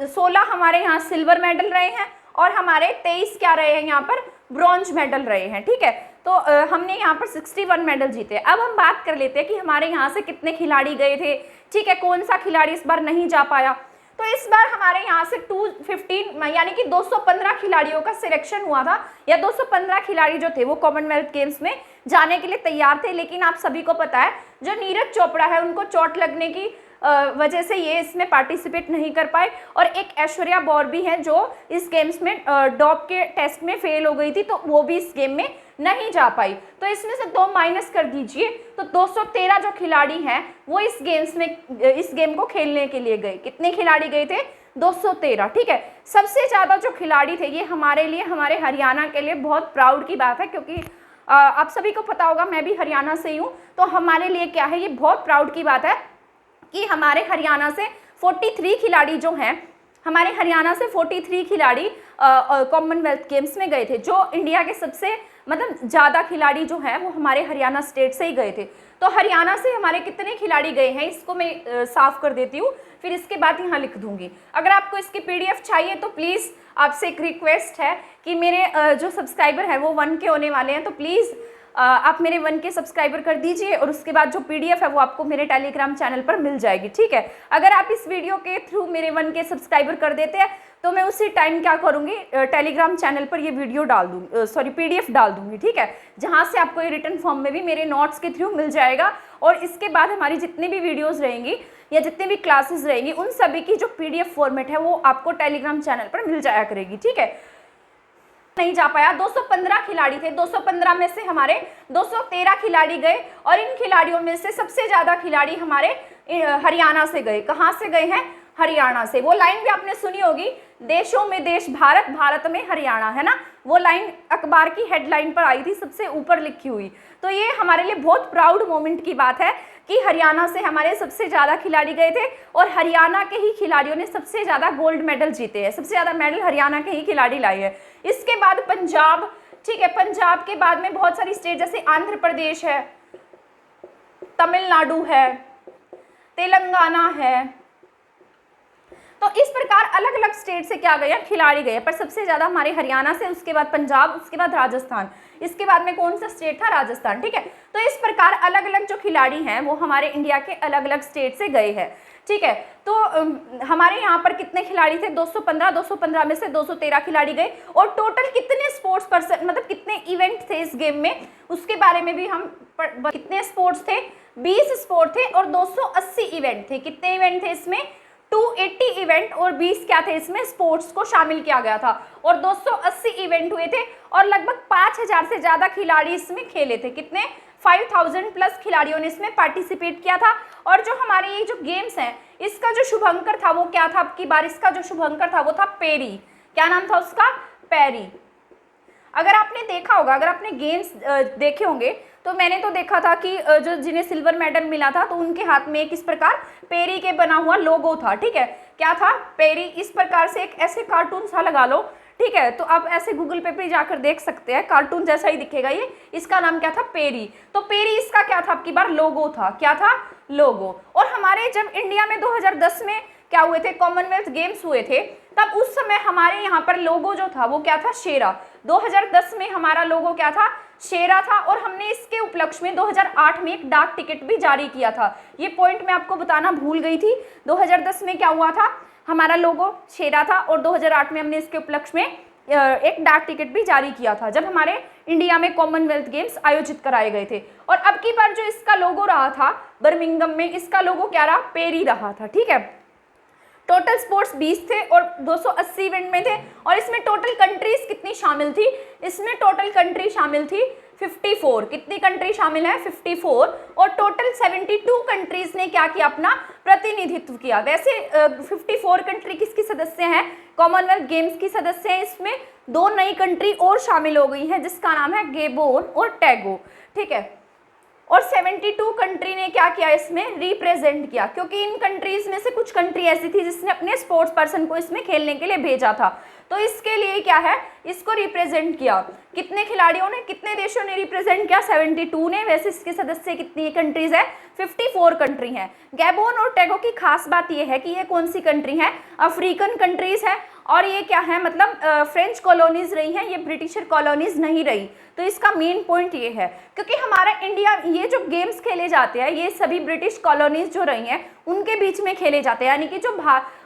16 हमारे यहाँ सिल्वर मेडल रहे हैं और हमारे 23 क्या रहे हैं यहाँ पर, ब्रॉन्ज मेडल रहे हैं, ठीक है। तो हमने यहाँ पर 61 मेडल जीते। अब हम बात कर लेते हैं कि हमारे यहाँ से कितने खिलाड़ी गए थे, ठीक है, कौन सा खिलाड़ी इस बार नहीं जा पाया। तो इस बार हमारे यहाँ से 215 यानी कि 215 खिलाड़ियों का सिलेक्शन हुआ था, या 215 खिलाड़ी जो थे वो कॉमनवेल्थ गेम्स में जाने के लिए तैयार थे। लेकिन आप सभी को पता है जो नीरज चोपड़ा है उनको चोट लगने की वजह से ये इसमें पार्टिसिपेट नहीं कर पाए। और एक ऐश्वर्या बौर भी है जो इस गेम्स में डॉप के टेस्ट में फेल हो गई थी, तो वो भी इस गेम में नहीं जा पाई। तो इसमें से 2 माइनस कर दीजिए, तो 213 जो खिलाड़ी हैं वो इस गेम को खेलने के लिए गए। कितने खिलाड़ी गए थे, 213, ठीक है। सबसे ज़्यादा जो खिलाड़ी थे ये हमारे लिए, हमारे हरियाणा के लिए बहुत प्राउड की बात है, क्योंकि आप सभी को पता होगा मैं भी हरियाणा से ही हूँ। तो हमारे लिए क्या है, ये बहुत प्राउड की बात है कि हमारे हरियाणा से 43 खिलाड़ी जो हैं, हमारे हरियाणा से 43 खिलाड़ी कॉमनवेल्थ गेम्स में गए थे। जो इंडिया के सबसे ज़्यादा खिलाड़ी जो हैं वो हमारे हरियाणा स्टेट से ही गए थे। तो हरियाणा से हमारे कितने खिलाड़ी गए हैं इसको मैं साफ कर देती हूँ, फिर इसके बाद यहाँ लिख दूंगी। अगर आपको इसकी PDF चाहिए तो प्लीज़ आपसे एक रिक्वेस्ट है कि मेरे जो सब्सक्राइबर हैं वो 1 के होने वाले हैं, तो प्लीज़ आप मेरे 1 के सब्सक्राइबर कर दीजिए और उसके बाद जो PDF है वो आपको मेरे टेलीग्राम चैनल पर मिल जाएगी, ठीक है। अगर आप इस वीडियो के थ्रू मेरे 1 के सब्सक्राइबर कर देते हैं तो मैं उसी टाइम क्या करूँगी, टेलीग्राम चैनल पर ये वीडियो डाल दूँगी, PDF डाल दूँगी, ठीक है, जहाँ से आपको ये रिटन फॉर्म में भी मेरे नोट्स के थ्रू मिल जाएगा। और इसके बाद हमारी जितनी भी वीडियोज़ रहेंगी या जितनी भी क्लासेस रहेंगी उन सभी की जो PDF फॉर्मेट है वो आपको टेलीग्राम चैनल पर मिल जाया करेगी, ठीक है। नहीं जा पाया, 215 खिलाड़ी थे, 215 में से हमारे 213 खिलाड़ी गए और इन खिलाड़ियों में से सबसे ज़्यादा खिलाड़ी हमारे हरियाणा से गए। कहाँ से गए हैं, हरियाणा से। वो लाइन भी आपने सुनी होगी, देशों में देश भारत, भारत में हरियाणा, है ना। वो लाइन अखबार की हेडलाइन पर आई थी, सबसे ऊपर लिखी हुई। तो ये हमारे लिए बहुत प्राउड मोमेंट की बात है कि हरियाणा से हमारे सबसे ज़्यादा खिलाड़ी गए थे और हरियाणा के ही खिलाड़ियों ने सबसे ज़्यादा गोल्ड मेडल जीते हैं। सबसे ज़्यादा मेडल हरियाणा के ही खिलाड़ी लाए हैं। इसके बाद पंजाब, ठीक है, पंजाब के बाद में बहुत सारी स्टेट जैसे आंध्र प्रदेश है, तमिलनाडु है, तेलंगाना है, तो इस प्रकार अलग अलग स्टेट से क्या गए, खिलाड़ी गए, पर सबसे ज्यादा हमारे हरियाणा से, उसके बाद पंजाब, उसके बाद राजस्थान, इसके बाद में कौन सा स्टेट था, राजस्थान। ठीक है, तो इस प्रकार अलग अलग जो खिलाड़ी हैं वो हमारे इंडिया के अलग अलग स्टेट से गए हैं। ठीक है, तो हमारे यहाँ पर कितने खिलाड़ी थे, 215 में से 213 खिलाड़ी गए। और टोटल कितने स्पोर्ट्स पर्सन, मतलब कितने इवेंट थे इस गेम में, उसके बारे में भी हम कितने स्पोर्ट्स थे, 20 स्पोर्ट थे और 280 इवेंट थे। कितने इवेंट थे इसमें, 280 इवेंट और 20 क्या थे इसमें, स्पोर्ट्स को शामिल किया गया था। और 280 इवेंट हुए थे और लगभग 5000 से ज्यादा खिलाड़ी इसमें खेले थे। कितने, 5000 प्लस खिलाड़ियों ने इसमें पार्टिसिपेट किया था। और जो हमारे ये जो गेम्स हैं, इसका जो शुभंकर था वो क्या था, अब की बार इसका जो शुभंकर था वो था पेरी। क्या नाम था उसका, पेरी। अगर आपने देखा होगा, अगर आपने गेम्स देखे होंगे, तो मैंने तो देखा था कि जो जिन्हें सिल्वर मेडल मिला था तो उनके हाथ में एक इस प्रकार पेरी के बना हुआ लोगो था। ठीक है, क्या था, पेरी। इस प्रकार से एक ऐसे कार्टून सा लगा लो। ठीक है, तो आप ऐसे गूगल पे भी जाकर देख सकते हैं, कार्टून जैसा ही दिखेगा ये। इसका नाम क्या था, पेरी। तो पेरी इसका क्या था, अब की बार लोगो था। क्या था, लोगो। और हमारे जब इंडिया में 2010 में क्या हुए थे, कॉमनवेल्थ गेम्स हुए थे, तब उस समय हमारे यहाँ पर लोगो जो था वो क्या था, शेरा। 2010 में हमारा लोगो क्या था, शेरा था। और हमने इसके उपलक्ष्य में 2008 में एक डाक टिकट भी जारी किया था। ये पॉइंट मैं आपको बताना भूल गई थी। 2010 में क्या हुआ था, हमारा लोगो शेरा था और 2008 में हमने इसके उपलक्ष्य में एक डाक टिकट भी जारी किया था, जब हमारे इंडिया में कॉमनवेल्थ गेम्स आयोजित कराए गए थे। और अब की बार जो इसका लोगो रहा था बर्मिंघम में, इसका लोगो क्या रहा, पेरी रहा था। ठीक है, टोटल स्पोर्ट्स 20 थे और 280 इवेंट में थे। और इसमें टोटल कंट्रीज कितनी शामिल थी, इसमें टोटल कंट्री शामिल थी 54। कितनी कंट्री शामिल है, 54। और टोटल 72 कंट्रीज ने क्या किया, अपना प्रतिनिधित्व किया। वैसे 54 कंट्री किसकी सदस्य हैं, कॉमनवेल्थ गेम्स की सदस्य हैं। इसमें 2 नई कंट्री और शामिल हो गई हैं, जिसका नाम है गेबोन और टैगो। ठीक है, और 72 कंट्री ने क्या किया, इसमें रिप्रेजेंट किया, क्योंकि इन कंट्रीज में से कुछ कंट्री ऐसी थी जिसने अपने स्पोर्ट्स पर्सन को इसमें खेलने के लिए भेजा था। तो इसके लिए क्या है, इसको रिप्रेजेंट किया। कितने खिलाड़ियों ने, कितने देशों ने रिप्रेजेंट किया, 72 ने। वैसे इसके सदस्य कितनी कंट्रीज है, 54 कंट्री हैं। गैबोन और टैगो की खास बात यह है कि ये कौन सी कंट्री है, अफ्रीकन कंट्रीज है। और ये क्या है, मतलब फ्रेंच कॉलोनीज रही हैं, ये ब्रिटिशर कॉलोनीज नहीं रही। तो इसका मेन पॉइंट ये है, क्योंकि हमारा इंडिया, ये जो गेम्स खेले जाते हैं ये सभी ब्रिटिश कॉलोनीज जो रही हैं उनके बीच में खेले जाते हैं, यानी कि जो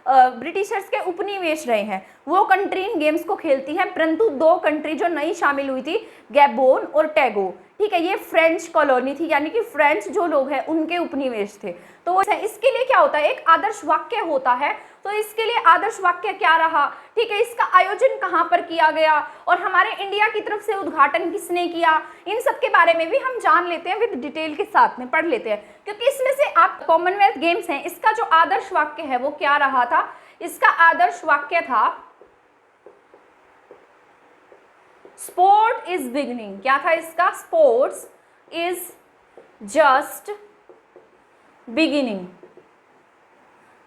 ब्रिटिशर्स के उपनिवेश रहे हैं वो कंट्री इन गेम्स को खेलती हैं। परंतु 2 कंट्री जो नई शामिल हुई थी, गैबोन और टैगो, ठीक है, ये फ्रेंच कॉलोनी थी, यानी कि फ्रेंच जो लोग हैं उनके उपनिवेश थे। तो इसके लिए क्या होता है, एक आदर्श वाक्य होता है। तो इसके लिए आदर्श वाक्य क्या रहा, ठीक है, इसका आयोजन कहाँ पर किया गया और हमारे इंडिया की तरफ से उद्घाटन किसने किया, इन सब के बारे में भी हम जान लेते हैं, विद डिटेल के साथ में पढ़ लेते हैं। क्योंकि इसमें से आप कॉमनवेल्थ गेम्स हैं, इसका जो आदर्श वाक्य है वो क्या रहा था, इसका आदर्श वाक्य था स्पोर्ट इज बिगिनिंग। क्या था इसका, स्पोर्ट्स इज जस्ट बिगिनिंग।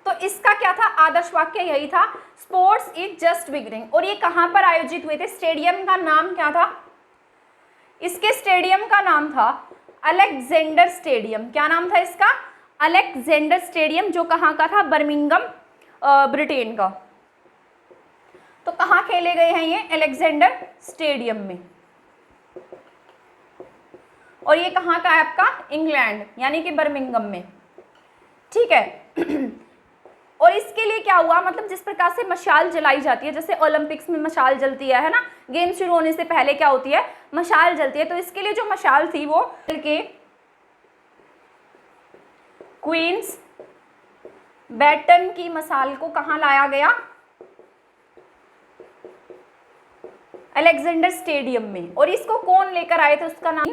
तो इसका क्या था, आदर्श वाक्य यही था, स्पोर्ट्स इज जस्ट बिगिनिंग। और ये कहां पर आयोजित हुए थे, स्टेडियम का नाम क्या था, इसके स्टेडियम का नाम था अलेक्जेंडर स्टेडियम। क्या नाम था इसका, अलेक्जेंडर स्टेडियम, जो कहाँ का था, बर्मिंघम ब्रिटेन का। तो कहाँ खेले गए हैं ये, अलेक्जेंडर स्टेडियम में। और ये कहाँ का है आपका, इंग्लैंड, यानी कि बर्मिंघम में। ठीक है। और इसके लिए क्या हुआ, मतलब जिस प्रकार से मशाल जलाई जाती है, जैसे ओलंपिक्स में मशाल जलती है ना, गेम शुरू होने से पहले क्या होती है, मशाल जलती है। तो इसके लिए जो मशाल थी वो के क्वींस बैटन की मशाल को कहाँ लाया गया, अलेक्जेंडर स्टेडियम में। और इसको कौन लेकर आए थे, उसका नाम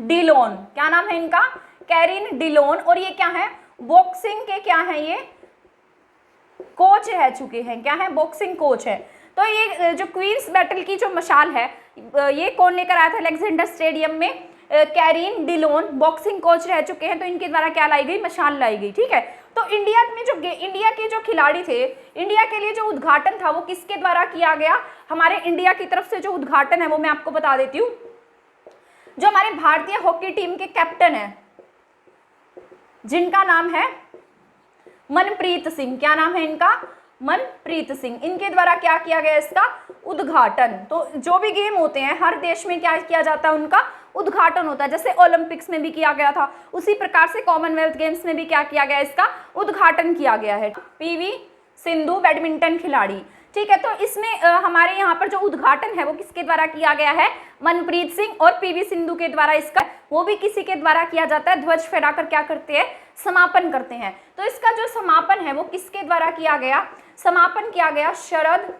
डिलोन। क्या नाम है इनका, कैरिन डिलोन। और ये क्या है, बॉक्सिंग के क्या है, ये कोच रह चुके हैं। क्या है, बॉक्सिंग कोच है। तो ये जो क्वींस बैटल की जो मशाल है, ये कौन लेकर आया था अलेक्जेंडर स्टेडियम में, कैरिन डिलोन, बॉक्सिंग कोच रह चुके हैं। तो इनके द्वारा क्या लाई गई, मशाल लाई गई। ठीक है। तो इंडिया में जो इंडिया के जो खिलाड़ी थे, इंडिया के लिए जो उद्घाटन था वो किसके द्वारा किया गया, हमारे इंडिया की तरफ से जो उद्घाटन है वो मैं आपको बता देती हूँ। जो हमारे भारतीय हॉकी टीम के कैप्टन है, जिनका नाम है मनप्रीत सिंह, क्या नाम है इनका? मनप्रीत सिंह। इनके द्वारा क्या किया गया इसका? उद्घाटन। तो जो भी गेम होते हैं हर देश में क्या किया जाता है? उनका उद्घाटन होता है। जैसे ओलंपिक्स में भी किया गया था, उसी प्रकार से कॉमनवेल्थ गेम्स में भी क्या किया गया? इसका उद्घाटन किया गया है। पीवी सिंधु बैडमिंटन खिलाड़ी, ठीक है। तो इसमें हमारे यहाँ पर जो उद्घाटन है वो किसके द्वारा किया गया है? मनप्रीत सिंह और पीवी सिंधु के द्वारा। इसका वो भी किसी के द्वारा किया जाता है, ध्वज फहराकर क्या करते हैं? समापन करते हैं। तो इसका जो समापन है वो किसके द्वारा किया गया? समापन किया गया शरद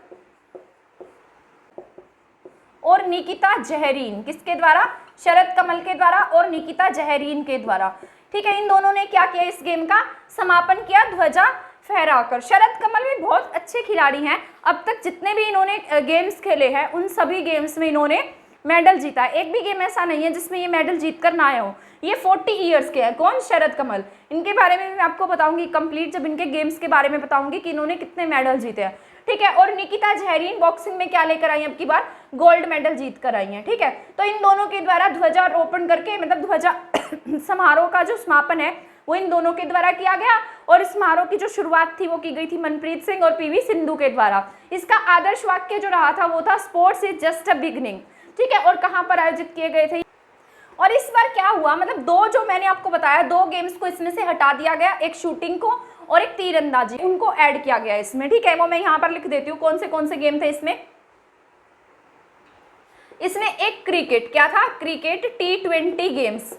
और निकिता जहरीन। किसके द्वारा? शरद कमल के द्वारा और निकिता जहरीन के द्वारा, ठीक है। इन दोनों ने क्या किया? इस गेम का समापन किया ध्वजा फहराकर। शरद कमल भी बहुत अच्छे खिलाड़ी हैं। अब तक जितने भी इन्होंने गेम्स खेले हैं उन सभी गेम्स में इन्होंने मेडल जीता है। एक भी गेम ऐसा नहीं है जिसमें ये मेडल जीत कर ना आए हो। ये 40 ईयर्स के हैं। कौन? शरद कमल। इनके बारे में भी मैं आपको बताऊंगी कंप्लीट, जब इनके गेम्स के बारे में बताऊंगी कि इन्होंने कितने मेडल जीते हैं, ठीक है। और निकिता जहरीन बॉक्सिंग में क्या लेकर आई हैं? अब की बार गोल्ड मेडल जीत कर आई हैं, ठीक है। तो इन दोनों के द्वारा ध्वजारोपण करके, मतलब ध्वजा समारोह का जो समापन है वो इन दोनों के द्वारा किया गया। और समारोह की जो शुरुआत थी वो की गई थी मनप्रीत सिंह और पीवी सिंधु के द्वारा। इसका आदर्श वाक्य जो रहा था वो था sports is just a beginning, ठीक है। और कहाँ पर आयोजित किए गए थे? और इस बार क्या हुआ, मतलब दो जो मैंने आपको बताया, दो गेम्स को इसमें से हटा दिया गया, एक शूटिंग को और एक तीरंदाजी, उनको ऐड किया गया इसमें, ठीक है। वो मैं यहाँ पर लिख देती हूँ कौन से गेम थे इसमें। इसमें एक क्रिकेट, क्या था? Cricket T20 games,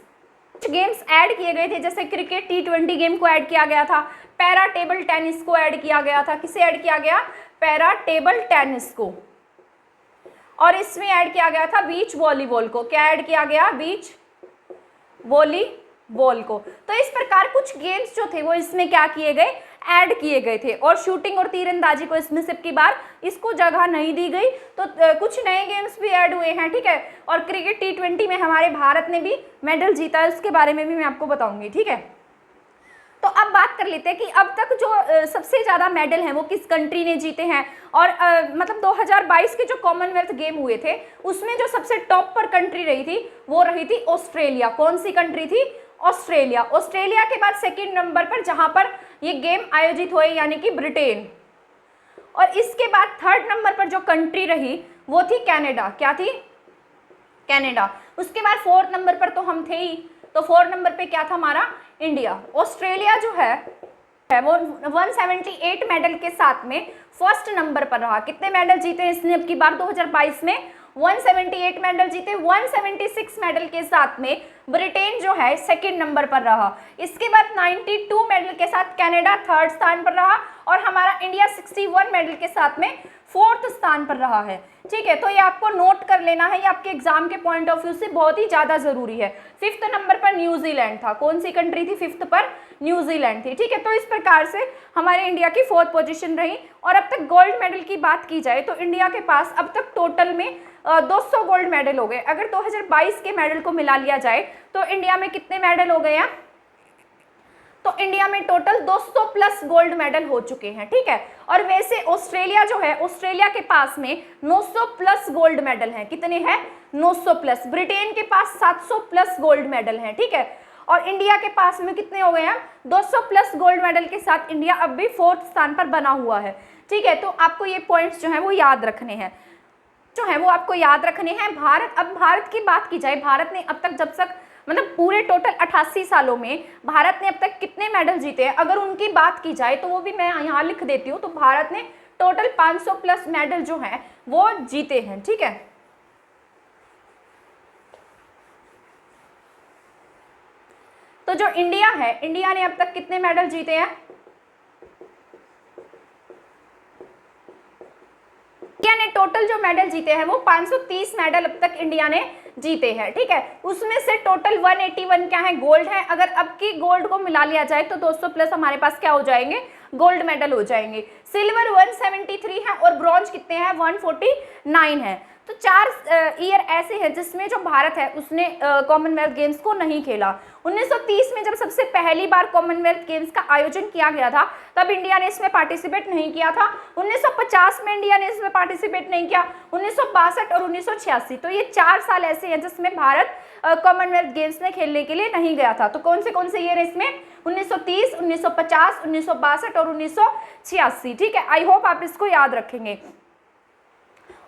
games add किए गए थे। जैसे क्रिकेट T20 गेम को ऐड किया गया था, पैरा टेबल टेनिस को ऐड किया गया था। किसे ऐड किया गया? पैरा टेबल टेनिस को। और इसमें ऐड किया गया था बीच वॉलीबॉल को। क्या ऐड किया गया? बीच वॉलीबॉल को। तो इस प्रकार कुछ गेम्स जो थे वो इसमें क्या किए गए? ऐड किए गए थे। और शूटिंग और तीरंदाजी को इसमें से की बार इसको जगह नहीं दी गई, तो कुछ नए गेम्स भी ऐड हुए हैं, ठीक है। और क्रिकेट T20 में हमारे भारत ने भी मेडल जीता है, उसके बारे में भी मैं आपको बताऊंगी, ठीक है। तो अब बात कर लेते हैं कि अब तक जो सबसे ज़्यादा मेडल हैं वो किस कंट्री ने जीते हैं। और मतलब 2022 के जो कॉमनवेल्थ गेम हुए थे उसमें जो सबसे टॉप पर कंट्री रही थी वो रही थी ऑस्ट्रेलिया। कौन सी कंट्री थी? ऑस्ट्रेलिया। ऑस्ट्रेलिया के बाद सेकंड नंबर पर जहां पर ये गेम आयोजित हुए यानी कि ब्रिटेन। और इसके बाद थर्ड नंबर पर जो कंट्री रही वो थी कनाडा। क्या थी? कनाडा। उसके बाद फोर्थ नंबर पर तो हम थे ही, तो फोर्थ नंबर पे क्या था हमारा? इंडिया। ऑस्ट्रेलिया जो है वो 178 मेडल के साथ में फर्स्ट नंबर पर रहा। कितने मेडल जीते इसने अब की बार 2022 में? 178 मेडल जीते। 176 मेडल के साथ में ब्रिटेन जो है सेकंड नंबर पर रहा। इसके बाद 92 मेडल के साथ कनाडा थर्ड स्थान पर रहा और हमारा इंडिया 61 मेडल के साथ में फोर्थ स्थान पर रहा है, ठीक है। तो ये आपको नोट कर लेना है, ये आपके एग्जाम के पॉइंट ऑफ व्यू से बहुत ही ज़्यादा ज़रूरी है। फिफ्थ नंबर पर न्यूजीलैंड था। कौन सी कंट्री थी? फिफ्थ पर न्यूजीलैंड थी, ठीक है। तो इस प्रकार से हमारे इंडिया की फोर्थ पोजीशन रही। और अब तक गोल्ड मेडल की बात की जाए तो इंडिया के पास अब तक टोटल में 200 गोल्ड मेडल हो गए। अगर 2022 के मेडल को मिला लिया जाए तो इंडिया में कितने मेडल हो गए हैं? तो इंडिया में टोटल 200 प्लस गोल्ड मेडल हो चुके हैं, ठीक है। और वैसे ऑस्ट्रेलिया जो है, ऑस्ट्रेलिया के पास में 900 प्लस गोल्ड मेडल हैं। कितने हैं? 900 प्लस। ब्रिटेन के पास 700 प्लस गोल्ड मेडल हैं, ठीक है। और इंडिया के पास में कितने हो गए हैं? 200 प्लस गोल्ड मेडल के साथ इंडिया अब भी फोर्थ स्थान पर बना हुआ है, ठीक है। तो आपको ये पॉइंट्स जो है वो याद रखने हैं, जो है वो आपको याद रखने हैं। भारत की बात की जाए, भारत ने अब तक जब तक मतलब पूरे टोटल 88 सालों में भारत ने अब तक कितने मेडल जीते हैं अगर उनकी बात की जाए तो वो भी मैं यहाँ लिख देती हूँ। तो भारत ने टोटल 500 प्लस मेडल जो हैं वो जीते हैं, ठीक है। तो जो इंडिया है, इंडिया ने अब तक कितने मेडल जीते हैं? इंडिया ने टोटल जो मेडल जीते हैं वो 530 मेडल अब तक इंडिया ने जीते हैं, ठीक है। उसमें से टोटल 181 क्या है? गोल्ड है। अगर अब की गोल्ड को मिला लिया जाए तो 200 प्लस हमारे पास क्या हो जाएंगे? गोल्ड मेडल हो जाएंगे। सिल्वर 173 है और ब्रॉन्ज कितने हैं? 149 है। तो 4 ईयर ऐसे हैं जिसमें जो भारत है उसने कॉमनवेल्थ गेम्स को नहीं खेला। 1930 में जब सबसे पहली बार कॉमनवेल्थ गेम्स का आयोजन किया गया था तब इंडिया ने इसमें पार्टिसिपेट नहीं किया था। 1950 में इंडिया ने इसमें पार्टिसिपेट नहीं किया, 1962 और 1986। तो ये 4 साल ऐसे हैं जिसमें भारत कॉमनवेल्थ गेम्स में खेलने के लिए नहीं गया था। तो कौन से ईयर है इसमें? 1930, 1950, 1962 और 1986। ठीक है, आई होप आप इसको याद रखेंगे।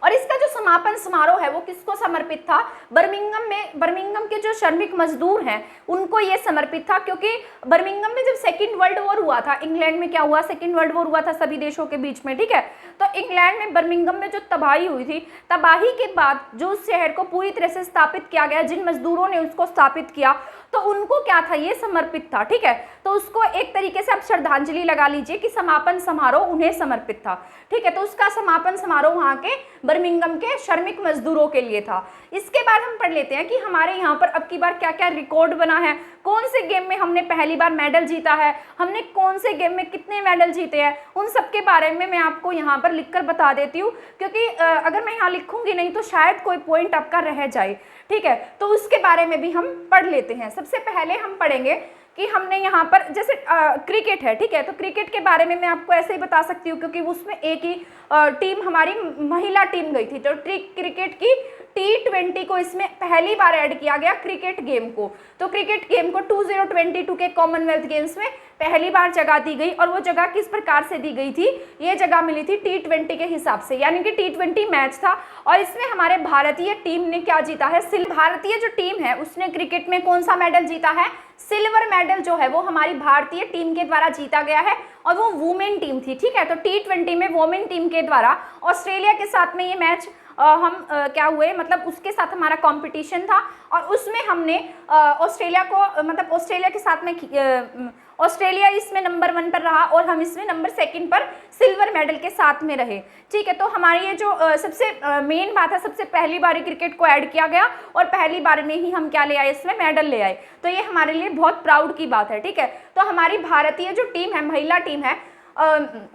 और इसका जो समापन समारोह है वो किसको समर्पित था? बर्मिंघम के जो श्रमिक मजदूर हैं उनको ये समर्पित था, क्योंकि बर्मिंघम में जब सेकेंड वर्ल्ड वॉर हुआ था, इंग्लैंड में क्या हुआ, सेकेंड वर्ल्ड वॉर हुआ था सभी देशों के बीच में, ठीक है। तो इंग्लैंड में बर्मिंघम में जो तबाही हुई थी, तबाही के बाद जो उस शहर को पूरी तरह से स्थापित किया गया, जिन मजदूरों ने उसको स्थापित किया, तो उनको क्या था, ये समर्पित था। ठीक है, तो उसको एक तरीके से आप श्रद्धांजलि लगा लीजिए कि समापन समारोह उन्हें समर्पित था। ठीक है, तो उसका समापन समारोह वहाँ के बर्मिंघम के श्रमिक मजदूरों के लिए था। इसके बाद हम पढ़ लेते हैं कि हमारे यहाँ पर अब की बार क्या क्या रिकॉर्ड बना है, कौन से गेम में हमने पहली बार मेडल जीता है, हमने कौन से गेम में कितने मेडल जीते हैं, उन सब के बारे में मैं आपको यहाँ पर लिखकर बता देती हूँ, क्योंकि अगर मैं यहाँ लिखूंगी नहीं तो शायद कोई पॉइंट आपका रह जाए। ठीक है, तो उसके बारे में भी हम पढ़ लेते हैं। सबसे पहले हम पढ़ेंगे कि हमने यहाँ पर जैसे क्रिकेट है, ठीक है, तो क्रिकेट के बारे में मैं आपको ऐसे ही बता सकती हूँ, क्योंकि उसमें एक ही टीम हमारी महिला टीम गई थी। तो क्रिकेट की T20 को इसमें पहली बार ऐड किया गया, क्रिकेट गेम को। तो क्रिकेट गेम को 2022 के कॉमनवेल्थ गेम्स में पहली बार जगह दी गई, और वो जगह किस प्रकार से दी गई थी, ये जगह मिली थी T20 के हिसाब से, यानी कि T20 मैच था। और इसमें हमारे भारतीय टीम ने क्या जीता है, भारतीय जो टीम है उसने क्रिकेट में कौन सा मेडल जीता है, सिल्वर मेडल जो है वो हमारी भारतीय टीम के द्वारा जीता गया है, और वो वुमेन टीम थी। ठीक है, तो T20 में वुमेन टीम के द्वारा ऑस्ट्रेलिया के साथ में ये मैच हम क्या हुए, मतलब उसके साथ हमारा कंपटीशन था, और उसमें हमने ऑस्ट्रेलिया को, मतलब ऑस्ट्रेलिया के साथ में ऑस्ट्रेलिया इसमें नंबर 1 पर रहा और हम इसमें नंबर 2 पर सिल्वर मेडल के साथ में रहे। ठीक है, तो हमारी ये जो सबसे मेन बात है, सबसे पहली बार क्रिकेट को ऐड किया गया और पहली बार में ही हम क्या ले आए, इसमें मेडल ले आए। तो ये हमारे लिए बहुत प्राउड की बात है। ठीक है, तो हमारी भारतीय जो टीम है, महिला टीम है,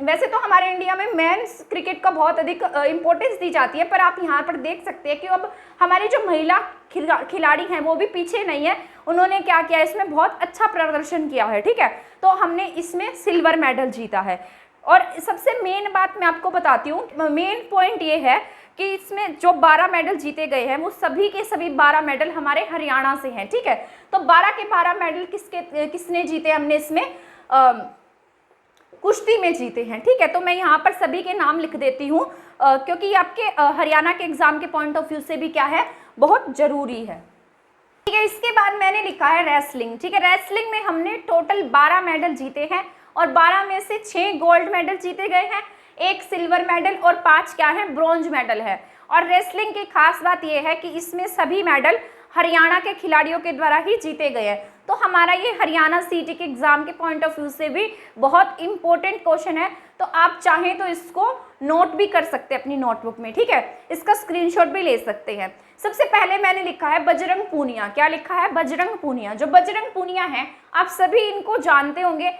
वैसे तो हमारे इंडिया में मेंस क्रिकेट का बहुत अधिक इंपॉर्टेंस दी जाती है, पर आप यहाँ पर देख सकते हैं कि अब हमारी जो महिला खिलाड़ी हैं वो भी पीछे नहीं है, उन्होंने क्या किया, इसमें बहुत अच्छा प्रदर्शन किया है। ठीक है, तो हमने इसमें सिल्वर मेडल जीता है। और सबसे मेन बात मैं आपको बताती हूँ, मेन पॉइंट ये है कि इसमें जो 12 मेडल जीते गए हैं वो सभी के सभी 12 मेडल हमारे हरियाणा से हैं। ठीक है, तो 12 के 12 मेडल किसने जीते, हमने इसमें कुश्ती में जीते हैं। ठीक है, तो मैं यहाँ पर सभी के नाम लिख देती हूँ, क्योंकि आपके हरियाणा के एग्जाम के पॉइंट ऑफ व्यू से भी क्या है, बहुत जरूरी है। ठीक है, इसके बाद मैंने लिखा है रेसलिंग। ठीक है, रेसलिंग में हमने टोटल 12 मेडल जीते हैं, और 12 में से 6 गोल्ड मेडल जीते गए हैं, 1 सिल्वर मेडल और 5 क्या है, ब्रॉन्ज मेडल है। और रेसलिंग की खास बात यह है कि इसमें सभी मेडल हरियाणा के खिलाड़ियों के द्वारा ही जीते गए हैं। तो हमारा ये हरियाणा सीटी के एग्जाम के पॉइंट ऑफ व्यू से भी बहुत इंपॉर्टेंट क्वेश्चन है, तो आप चाहें तो इसको नोट भी कर सकते हैं अपनी नोटबुक में। ठीक है, इसका स्क्रीनशॉट भी ले सकते हैं। सबसे पहले मैंने लिखा है बजरंग पूनिया। क्या लिखा है, बजरंग पूनिया। जो बजरंग पूनिया है आप सभी इनको जानते होंगे,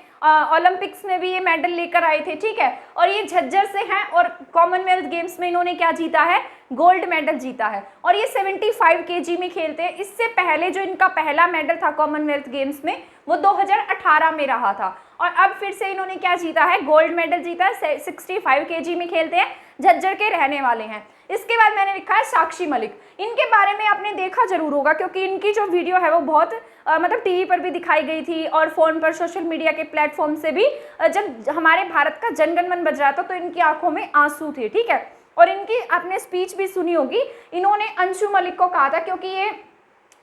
ओलंपिक्स में भी ये मेडल लेकर आए थे। ठीक है, और ये झज्जर से हैं, और कॉमनवेल्थ गेम्स में इन्होंने क्या जीता है, गोल्ड मेडल जीता है, और ये 75 kg में खेलते हैं। इससे पहले जो इनका पहला मेडल था कॉमनवेल्थ गेम्स में वो 2018 में रहा था, और अब फिर से इन्होंने क्या जीता है, गोल्ड मेडल जीता है। 65 kg में खेलते हैं, झज्जर के रहने वाले हैं। इसके बाद मैंने लिखा है साक्षी मलिक। इनके बारे में आपने देखा जरूर होगा, क्योंकि इनकी जो वीडियो है वो बहुत मतलब टीवी पर भी दिखाई गई थी, और फोन पर, सोशल मीडिया के प्लेटफॉर्म से भी जब हमारे भारत का जनगण मन बज रहा था तो इनकी आंखों में आंसू थे। ठीक है, और इनकी आपने स्पीच भी सुनी होगी, इन्होंने अंशु मलिक को कहा था, क्योंकि ये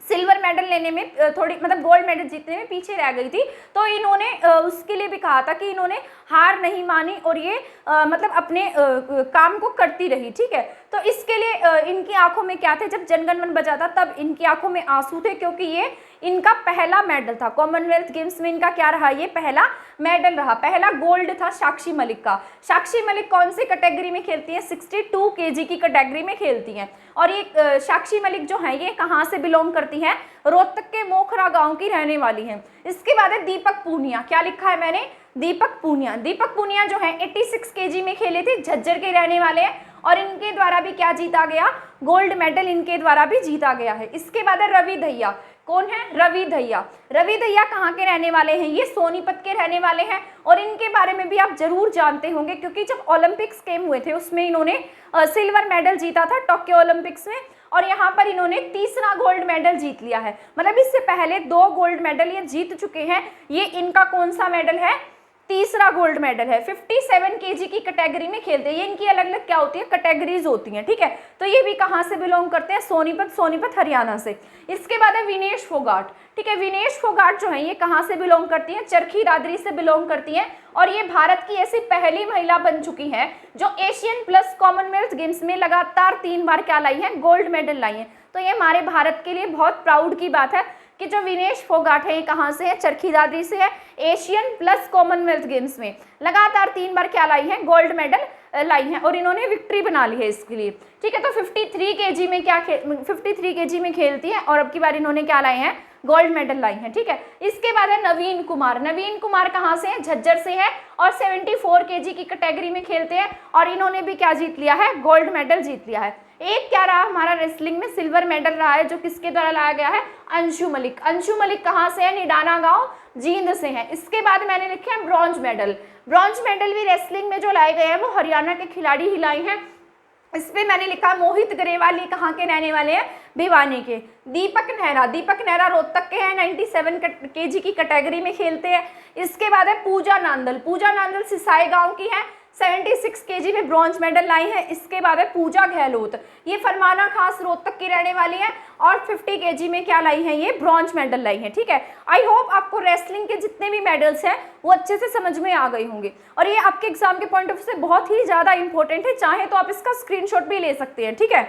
सिल्वर मेडल लेने में थोड़ी, मतलब गोल्ड मेडल जीतने में पीछे रह गई थी, तो इन्होंने उसके लिए भी कहा था कि इन्होंने हार नहीं मानी, और ये मतलब अपने काम को करती रही। ठीक है, तो इसके लिए इनकी आंखों में क्या थे, जब जनगण मन बजा था तब इनकी आंखों में आंसू थे, क्योंकि ये इनका पहला मेडल था कॉमनवेल्थ गेम्स में। इनका क्या रहा, ये पहला मेडल रहा, पहला गोल्ड था साक्षी मलिक का। साक्षी मलिक कौन सी कैटेगरी में खेलती है, 62 kg की कैटेगरी में खेलती हैं। और ये साक्षी मलिक जो है ये कहाँ से बिलोंग करती हैं, रोहतक के मोखरा गांव की रहने वाली हैं। इसके बाद है दीपक पूनिया। क्या लिखा है मैंने, दीपक पूनिया। दीपक पूनिया जो है 86 kg में खेले थे, झज्जर के रहने वाले हैं, और इनके द्वारा भी क्या जीता गया, गोल्ड मेडल इनके द्वारा भी जीता गया है। इसके बाद है रवि दहिया। कौन है, रवि दहिया। रवि दहिया कहाँ के रहने वाले हैं, ये सोनीपत के रहने वाले हैं और इनके बारे में भी आप जरूर जानते होंगे क्योंकि जब ओलंपिक्स गेम हुए थे उसमें इन्होंने सिल्वर मेडल जीता था टोक्यो ओलंपिक्स में और यहाँ पर इन्होंने तीसरा गोल्ड मेडल जीत लिया है। मतलब इससे पहले 2 गोल्ड मेडल ये जीत चुके हैं। ये इनका कौन सा मेडल है, तीसरा गोल्ड मेडल है। 57 केजी की कैटेगरी में खेलते हैं। ये इनकी अलग अलग क्या होती है, कैटेगरीज होती हैं, ठीक है। तो ये भी कहाँ से बिलोंग करते हैं, सोनीपत हरियाणा से। इसके बाद है विनेश फोगाट, ठीक है। विनेश फोगाट जो है ये कहाँ से बिलोंग करती हैं, चरखी दादरी से बिलोंग करती हैं और ये भारत की ऐसी पहली महिला बन चुकी है जो एशियन प्लस कॉमनवेल्थ गेम्स में लगातार 3 बार क्या लाई है, गोल्ड मेडल लाई है। तो ये हमारे भारत के लिए बहुत प्राउड की बात है कि जो विनेश फोगाट है ये कहाँ से है, चरखी दादरी से है। एशियन प्लस कॉमनवेल्थ गेम्स में लगातार 3 बार क्या लाई है, गोल्ड मेडल लाई है और इन्होंने विक्ट्री बना ली है इसके लिए, ठीक है। तो 53 केजी में 53 केजी में खेलती है और अब की बार इन्होंने क्या लाए हैं, गोल्ड मेडल लाई है, ठीक है। इसके बाद है नवीन कुमार। नवीन कुमार कहाँ से है, झज्जर से है और 74 केजी की कैटेगरी में खेलते हैं और इन्होंने भी क्या जीत लिया है, गोल्ड मेडल जीत लिया है। एक क्या रहा हमारा रेसलिंग में सिल्वर मेडल रहा है जो किसके द्वारा लाया गया है, अंशु मलिक। अंशु मलिक कहाँ से है, निडाना गांव जींद से है। इसके बाद मैंने लिखे हैं ब्रॉन्ज मेडल। ब्रॉन्ज मेडल भी रेसलिंग में जो लाए गए हैं वो हरियाणा के खिलाड़ी ही लाए हैं। इस पे मैंने लिखा मोहित ग्रेवाल, ये कहाँ के रहने वाले हैं, भिवानी के। दीपक नेहरा, दीपक नेहरा रोहतक के हैं, 97 केजी की कैटेगरी में खेलते हैं। इसके बाद है पूजा नांदल। पूजा नांदल सिसाई गांव की है, 76 केजी में ब्रॉन्ज मेडल लाई है। इसके बाद है पूजा गहलोत, ये फरमाना खास रोहतक की रहने वाली है और 50 केजी में क्या लाई है, ये ब्रॉन्ज मेडल लाई है, ठीक है। आई होप आपको रेसलिंग के जितने भी मेडल्स हैं वो अच्छे से समझ में आ गए होंगे और ये आपके एग्जाम के पॉइंट ऑफ व्यू से बहुत ही ज़्यादा इंपॉर्टेंट है। चाहे तो आप इसका स्क्रीनशॉट भी ले सकते हैं, ठीक है।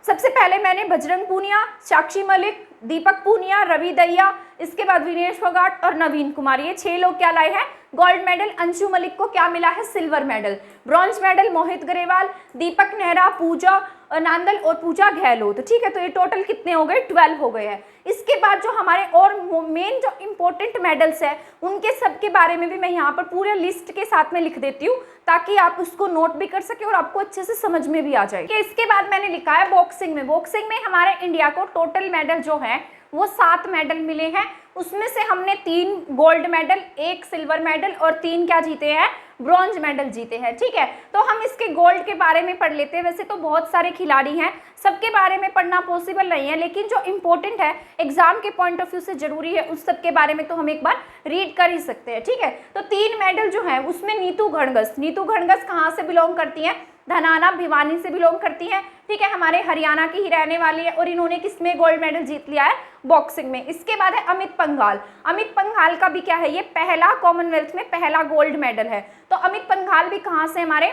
सबसे पहले मैंने बजरंग पूनिया, साक्षी मलिक, दीपक पूनिया, रवि दहिया, इसके बाद विनेश फोगाट और नवीन कुमार, ये 6 लोग क्या लाए हैं, गोल्ड मेडल। अंशु मलिक को क्या मिला है, सिल्वर मेडल। ब्रॉन्ज मेडल मोहित ग्रेवाल, दीपक नेहरा, पूजा नांदल और पूजा गहलोत, ठीक है। तो ये टोटल कितने हो गए, 12 हो गए हैं। इसके बाद जो हमारे और मेन जो इंपॉर्टेंट मेडल्स है उनके सब के बारे में भी मैं यहाँ पर पूरे लिस्ट के साथ में लिख देती हूँ ताकि आप उसको नोट भी कर सके और आपको अच्छे से समझ में भी आ जाए। इसके बाद मैंने लिखा है बॉक्सिंग में। बॉक्सिंग में हमारे इंडिया को टोटल मेडल जो है वो 7 मेडल मिले हैं। उसमें से हमने 3 गोल्ड मेडल, 1 सिल्वर मेडल और 3 क्या जीते हैं, ब्रॉन्ज मेडल जीते हैं, ठीक है। तो हम इसके गोल्ड के बारे में पढ़ लेते हैं। वैसे तो बहुत सारे खिलाड़ी हैं, सबके बारे में पढ़ना पॉसिबल नहीं है, लेकिन जो इंपॉर्टेंट है एग्जाम के पॉइंट ऑफ व्यू से जरूरी है उस सब के बारे में तो हम एक बार रीड कर ही सकते हैं, ठीक है। तो 3 मेडल जो है उसमें नीतू घड़गस कहाँ से बिलोंग करती हैं, धनाना भिवानी से बिलोंग करती हैं, ठीक है। हमारे हरियाणा की ही रहने वाली है और इन्होंने किसमें गोल्ड मेडल जीत लिया है, बॉक्सिंग में। इसके बाद है अमित पंघाल। अमित पंघाल का भी क्या है, ये पहला कॉमनवेल्थ में पहला गोल्ड मेडल है। तो अमित पंघाल भी कहाँ से, हमारे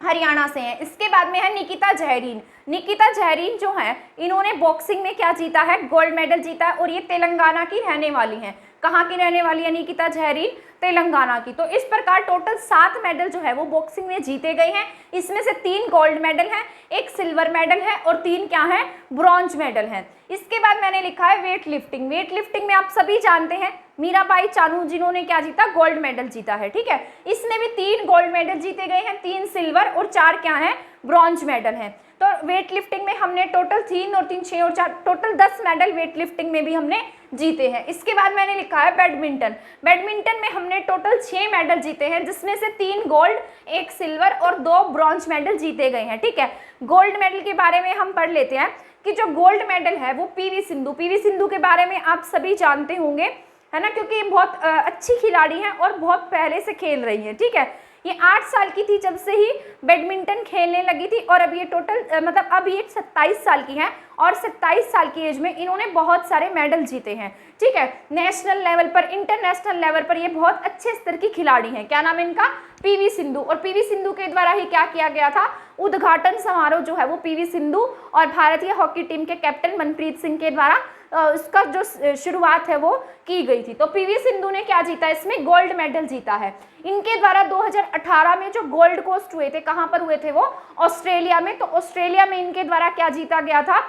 हरियाणा से हैं। इसके बाद में है निकिता जहरीन। निकिता जहरीन जो है इन्होंने बॉक्सिंग में क्या जीता है, गोल्ड मेडल जीता है और ये तेलंगाना की रहने वाली हैं। कहाँ की रहने वाली है निकिता जहरीन, तेलंगाना की। तो इस प्रकार टोटल 7 मेडल जो है वो बॉक्सिंग में जीते गए हैं। इसमें से 3 गोल्ड मेडल हैं, 1 सिल्वर मेडल है और 3 क्या है, ब्रॉन्ज मेडल हैं। इसके बाद मैंने लिखा है वेट लिफ्टिंग। वेट लिफ्टिंग में आप सभी जानते हैं मीराबाई चानू जिन्होंने क्या जीता, गोल्ड मेडल जीता है, ठीक है। इसमें भी 3 गोल्ड मेडल जीते गए हैं, 3 सिल्वर और 4 क्या है, ब्रॉन्ज मेडल हैं। तो वेट लिफ्टिंग में हमने टोटल 3 और 3 6 और 4 टोटल 10 मेडल वेट लिफ्टिंग में भी हमने जीते हैं। इसके बाद मैंने लिखा है बैडमिंटन। बैडमिंटन में हमने टोटल 6 मेडल जीते हैं जिसमें से 3 गोल्ड, 1 सिल्वर और 2 ब्रॉन्ज मेडल जीते गए हैं, ठीक है। गोल्ड मेडल के बारे में हम पढ़ लेते हैं कि जो गोल्ड मेडल है वो पीवी सिंधु के बारे में आप सभी जानते होंगे, है ना, क्योंकि ये बहुत अच्छी खिलाड़ी हैं और बहुत पहले से खेल रही हैं, ठीक है। ये 8 साल की थी जब से ही बैडमिंटन खेलने लगी थी और अब ये टोटल मतलब अब ये 27 साल की हैं और 27 साल की एज में इन्होंने बहुत सारे मेडल जीते हैं, ठीक है। नेशनल लेवल पर, इंटरनेशनल लेवल पर ये बहुत अच्छे स्तर की खिलाड़ी हैं। क्या नाम है इनका, पीवी सिंधु। और पीवी सिंधु के द्वारा ही क्या किया गया था, उद्घाटन समारोह जो है वो पीवी सिंधु और भारतीय हॉकी टीम के कैप्टन मनप्रीत सिंह के द्वारा उसका जो शुरुआत है वो की गई थी। तो पीवी सिंधु ने क्या जीता, इसमें गोल्ड मेडल जीता है। इनके द्वारा 2018 में जो गोल्ड कोस्ट हुए थे, कहाँ पर हुए थे वो, ऑस्ट्रेलिया में। तो ऑस्ट्रेलिया में इनके द्वारा क्या जीता गया था,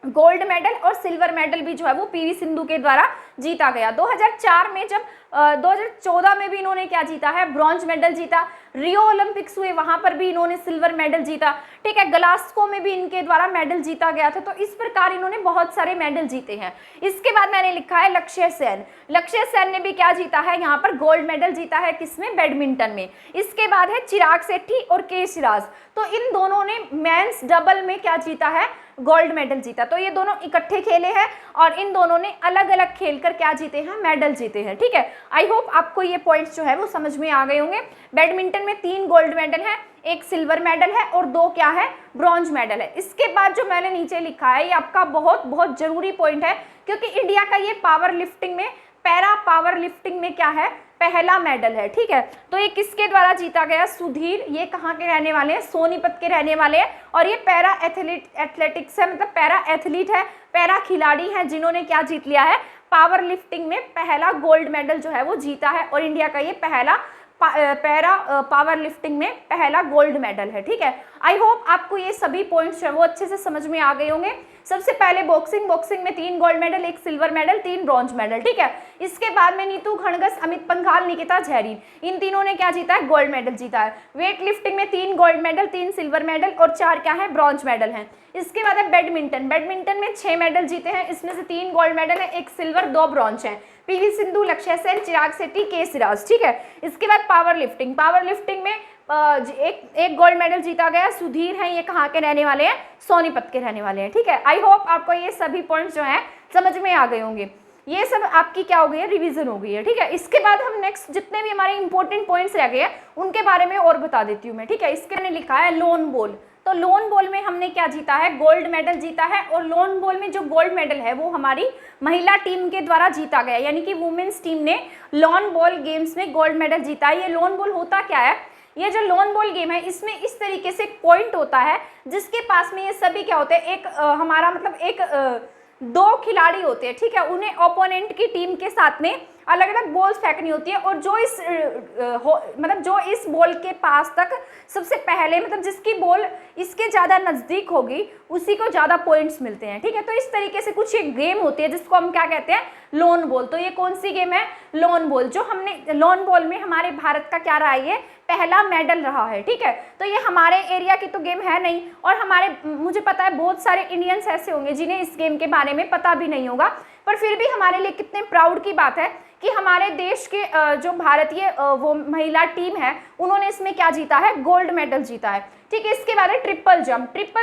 गोल्ड मेडल और सिल्वर मेडल भी जो है वो पीवी सिंधु के द्वारा जीता गया। 2004 में जब 2014 में भी इन्होंने क्या जीता है, ब्रॉन्ज मेडल जीता। रियो ओलंपिक्स हुए, वहां पर भी इन्होंने सिल्वर मेडल जीता, ठीक है। ग्लास्गो में भी इनके द्वारा मेडल जीता गया था। तो इस प्रकार इन्होंने बहुत सारे मेडल जीते हैं। इसके बाद मैंने लिखा है लक्ष्य सेन। लक्ष्य सेन ने भी क्या जीता है, यहाँ पर गोल्ड मेडल जीता है, किसमें, बैडमिंटन में। इसके बाद है चिराग शेट्टी और के सिराज। तो इन दोनों ने मेंस डबल में क्या जीता है, गोल्ड मेडल जीता। तो ये दोनों इकट्ठे खेले हैं और इन दोनों ने अलग अलग खेलकर क्या जीते हैं, मेडल जीते हैं, ठीक है। आई होप आपको ये पॉइंट्स जो है वो समझ में आ गए होंगे। बैडमिंटन में 3 गोल्ड मेडल है, 1 सिल्वर मेडल है और 2 क्या है, ब्रॉन्ज मेडल है। इसके बाद जो मैंने नीचे लिखा है ये आपका बहुत बहुत जरूरी पॉइंट है, क्योंकि इंडिया का ये पावर लिफ्टिंग में, पैरा पावर लिफ्टिंग में क्या है, पहला मेडल है, ठीक है। तो ये किसके द्वारा जीता गया, सुधीर। ये कहाँ के रहने वाले हैं, सोनीपत के रहने वाले हैं। और ये पैरा एथलेटिक्स है, मतलब पैरा एथलीट है, पैरा खिलाड़ी हैं, जिन्होंने क्या जीत लिया है, पावर लिफ्टिंग में पहला गोल्ड मेडल जो है वो जीता है। और इंडिया का ये पहला पैरा पावर लिफ्टिंग में पहला गोल्ड मेडल है, ठीक है। आई होप आपको ये सभी पॉइंट्स जो है वो अच्छे से समझ में आ गए होंगे। सबसे पहले बॉक्सिंग में 3 gold medal, 1 silver medal, 3 bronze medal, ठीक है। इसके बाद में नीतू घणगस, अमित पंघाल, निकिता झैरीन, इन तीनों ने क्या जीता है, गोल्ड मेडल जीता है। वेट लिफ्टिंग में 3 गोल्ड मेडल, 3 सिल्वर मेडल और 4 क्या है, ब्रॉन्ज मेडल हैं। इसके बाद है बैडमिंटन में 6 मेडल जीते हैं, इसमें से 3 गोल्ड मेडल है, 1 सिल्वर, 2 ब्रॉन्ज हैं। पीवी सिंधु, लक्ष्य सेन, चिराग शेट्टी, के सिराज, ठीक है। इसके बाद पावर लिफ्टिंग में एक गोल्ड मेडल जीता गया, सुधीर हैं, ये कहाँ के रहने वाले हैं, सोनीपत के रहने वाले हैं, ठीक है। आई होप आपको ये सभी पॉइंट्स जो हैं समझ में आ गए होंगे। ये सब आपकी क्या हो गई है, रिवीजन हो गई है, ठीक है। इसके बाद हम नेक्स्ट जितने भी हमारे इंपॉर्टेंट पॉइंट्स रह गए हैं उनके बारे में और बता देती हूँ मैं, ठीक है। इसके मैंने लिखा है लोन बॉल। तो लोन बॉल में हमने क्या जीता है, गोल्ड मेडल जीता है। और लोन बॉल में जो गोल्ड मेडल है वो हमारी महिला टीम के द्वारा जीता गया, यानी कि वुमेन्स टीम ने लोन बॉल गेम्स में गोल्ड मेडल जीता है। ये लोन बॉल होता क्या है, ये जो लोन बॉल गेम है इसमें इस तरीके से पॉइंट होता है जिसके पास में ये सभी क्या होते हैं, एक हमारा मतलब एक 2 खिलाड़ी होते हैं, ठीक है। उन्हें ओपोनेंट की टीम के साथ में अलग अलग बॉल्स फेंकनी होती है और जो इस बॉल के पास तक सबसे पहले, मतलब जिसकी बॉल इसके ज़्यादा नज़दीक होगी उसी को ज़्यादा पॉइंट्स मिलते हैं, ठीक है। तो इस तरीके से कुछ एक गेम होती है जिसको हम क्या कहते हैं, लोन बॉल। तो ये कौन सी गेम है, लोन बॉल। जो हमने लोन बॉल में हमारे भारत का क्या रहा है, ये पहला मेडल रहा है, ठीक है। तो ये हमारे एरिया की तो गेम है नहीं, और मुझे पता है बहुत सारे इंडियंस ऐसे होंगे जिन्हें इस गेम के बारे में पता भी नहीं होगा, पर फिर भी हमारे लिए कितने प्राउड की बात है कि हमारे देश के जो भारतीय वो महिला टीम है उन्होंने इसमें क्या जीता है, गोल्ड मेडल जीता है, ठीक है। इसके बाद है ट्रिपल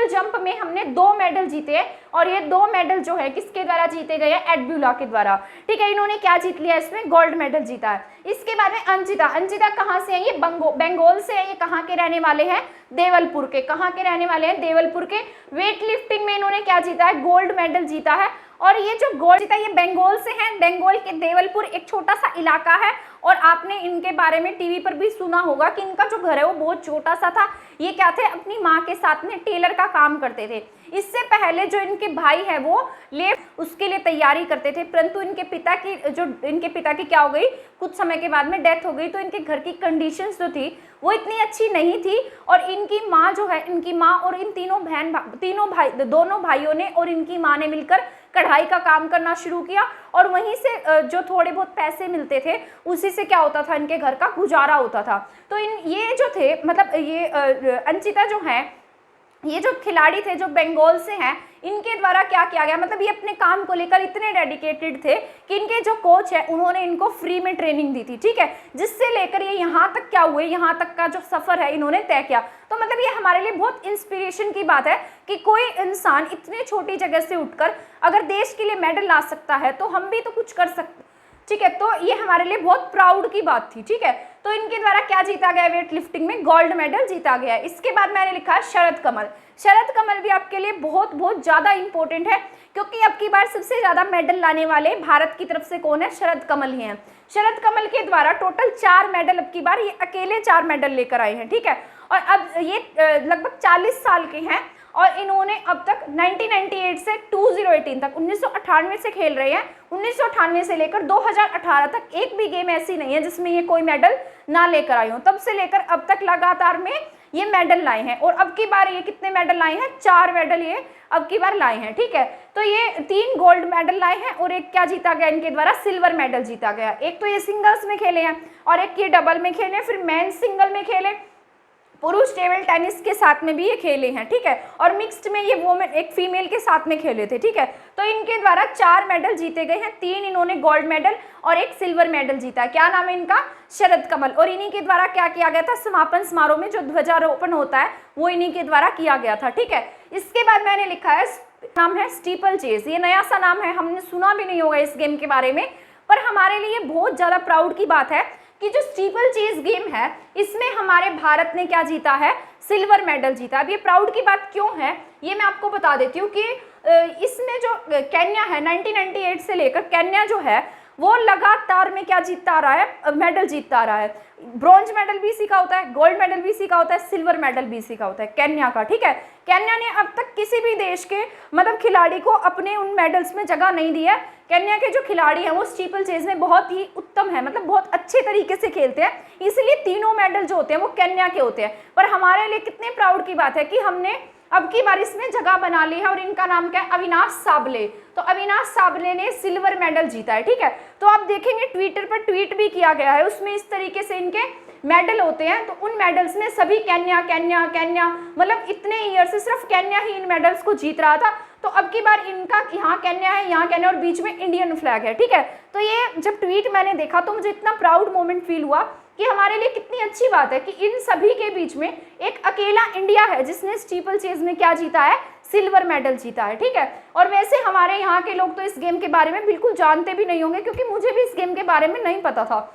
जंप में हमने 2 मेडल जीते हैं और ये 2 मेडल जो है किसके द्वारा जीते गए हैं, एड ब्यूला के द्वारा, ठीक है। इन्होंने क्या जीत लिया, इसमें गोल्ड मेडल जीता है। इसके बाद में अंजिता कहाँ से है, ये बंगाल से है। ये कहाँ के रहने वाले हैं, देवलपुर के। कहाँ के रहने वाले हैं, देवलपुर के। वेट लिफ्टिंग में इन्होंने क्या जीता है, गोल्ड मेडल जीता है। और ये जो गोल्ड जीता है ये बंगाल से है, बंगाल के देवलपुर एक छोटा सा इलाका है और आपने इनके बारे में टीवी पर भी सुना होगा कि इनका जो घर है वो बहुत छोटा सा था। ये क्या थे, अपनी माँ के साथ में टेलर का काम करते थे। इससे पहले जो इनके भाई है वो उसके लिए तैयारी करते थे, परंतु इनके पिता की क्या हो गई, कुछ समय के बाद में डेथ हो गई। तो इनके घर की कंडीशंस जो थी वो इतनी अच्छी नहीं थी और इनकी माँ जो है, इनकी माँ और इन दोनों भाइयों ने और इनकी माँ ने मिलकर कढ़ाई का काम करना शुरू किया और वहीं से जो थोड़े बहुत पैसे मिलते थे उसी से क्या होता था, इनके घर का गुजारा होता था। तो ये जो थे, मतलब ये अंचिता जो है, ये जो खिलाड़ी थे जो बंगाल से हैं, इनके द्वारा क्या किया गया, मतलब ये अपने काम को लेकर इतने डेडिकेटेड थे कि इनके जो कोच है उन्होंने इनको फ्री में ट्रेनिंग दी थी, ठीक है। जिससे लेकर ये यहाँ तक क्या हुए, यहाँ तक का जो सफ़र है इन्होंने तय किया। तो मतलब ये हमारे लिए बहुत इंस्पिरेशन की बात है कि कोई इंसान इतनी छोटी जगह से उठकर अगर देश के लिए मेडल ला सकता है तो हम भी तो कुछ कर सकते, ठीक है। तो ये हमारे लिए बहुत प्राउड की बात थी, ठीक है। तो इनके द्वारा क्या जीता गया, वेट लिफ्टिंग में गोल्ड मेडल जीता गया। इसके बाद मैंने लिखा है शरद कमल भी आपके लिए बहुत बहुत ज़्यादा इंपॉर्टेंट है, क्योंकि अब की बार सबसे ज़्यादा मेडल लाने वाले भारत की तरफ से कौन है, शरद कमल ही हैं। शरद कमल के द्वारा टोटल 4 मेडल अब की बार ये अकेले 4 मेडल लेकर आए हैं, ठीक है। और अब ये लगभग 40 साल के हैं और इन्होंने अब तक 1998 से 2018 तक 1998 से खेल रहे हैं। 1998 से लेकर 2018 तक एक भी गेम ऐसी नहीं है जिसमें ये कोई मेडल ना लेकर आई हो। तब से लेकर अब तक लगातार में ये मेडल लाए हैं। और अब की बार ये कितने मेडल लाए हैं, 4 मेडल ये अब की बार लाए हैं, ठीक है। तो ये 3 गोल्ड मेडल लाए हैं और एक क्या जीता गया इनके द्वारा, सिल्वर मेडल जीता गया। एक तो ये सिंगल्स में खेले हैं और एक ये डबल में खेले, फिर मेंस सिंगल में खेले, पुरुष टेबल टेनिस के साथ में भी ये खेले हैं, ठीक है। और मिक्स्ड में ये वोमेन एक फीमेल के साथ में खेले थे, ठीक है। तो इनके द्वारा 4 मेडल जीते गए हैं, 3 इन्होंने गोल्ड मेडल और एक सिल्वर मेडल जीता है। क्या नाम है इनका, शरद कमल। और इन्हीं के द्वारा क्या किया गया था, समापन समारोह में जो ध्वजारोपण होता है वो इन्हीं के द्वारा किया गया था, ठीक है। इसके बाद मैंने लिखा है, नाम है स्टीपल चेज। ये नया सा नाम है, हमने सुना भी नहीं होगा इस गेम के बारे में, पर हमारे लिए बहुत ज़्यादा प्राउड की बात है कि जो स्टीपल चेज गेम है इसमें हमारे भारत ने क्या जीता है, सिल्वर मेडल जीता। अब ये प्राउड की बात क्यों है ये मैं आपको बता देती हूँ कि इसमें जो केन्या है 1998 से लेकर केन्या जो है वो लगातार में क्या जीतता आ रहा है, मेडल जीतता आ रहा है। ब्रॉन्ज मेडल भी इसी का होता है, गोल्ड मेडल भी इसी का होता है, सिल्वर मेडल भी इसी का होता है, केन्या का, ठीक है। केन्या ने अब तक किसी भी देश के मतलब खिलाड़ी को अपने उन मेडल्स में जगह नहीं दी है। केन्या के जो खिलाड़ी हैं वो स्टीपल चेज में बहुत ही उत्तम है, मतलब बहुत अच्छे तरीके से खेलते हैं, इसलिए तीनों मेडल जो होते हैं वो केन्या के होते हैं। पर हमारे लिए कितने प्राउड की बात है कि हमने अब की बार इसमें जगह बना ली है और इनका नाम क्या है, अविनाश साबले। तो अविनाश साबले ने सिल्वर मेडल जीता है, ठीक है। तो आप देखेंगे ट्विटर पर ट्वीट भी किया गया है, उसमें इस तरीके से इनके मेडल होते हैं। तो उन मेडल्स में सभी केन्या केन्या केन्या, मतलब इतने ईयर से सिर्फ केन्या ही इन मेडल्स को जीत रहा था। तो अब की बार इनका यहाँ केन्या है, यहाँ केन्या और बीच में इंडियन फ्लैग है, ठीक है। तो ये जब ट्वीट मैंने देखा तो मुझे इतना प्राउड मोमेंट फील हुआ कि हमारे लिए कितनी अच्छी बात है कि इन सभी के बीच में एक अकेला इंडिया है जिसने स्टीपल चेज में क्या जीता है, सिल्वर मेडल जीता है, ठीक है। और वैसे हमारे यहाँ के लोग तो इस गेम के बारे में बिल्कुल जानते भी नहीं होंगे क्योंकि मुझे भी इस गेम के बारे में नहीं पता था।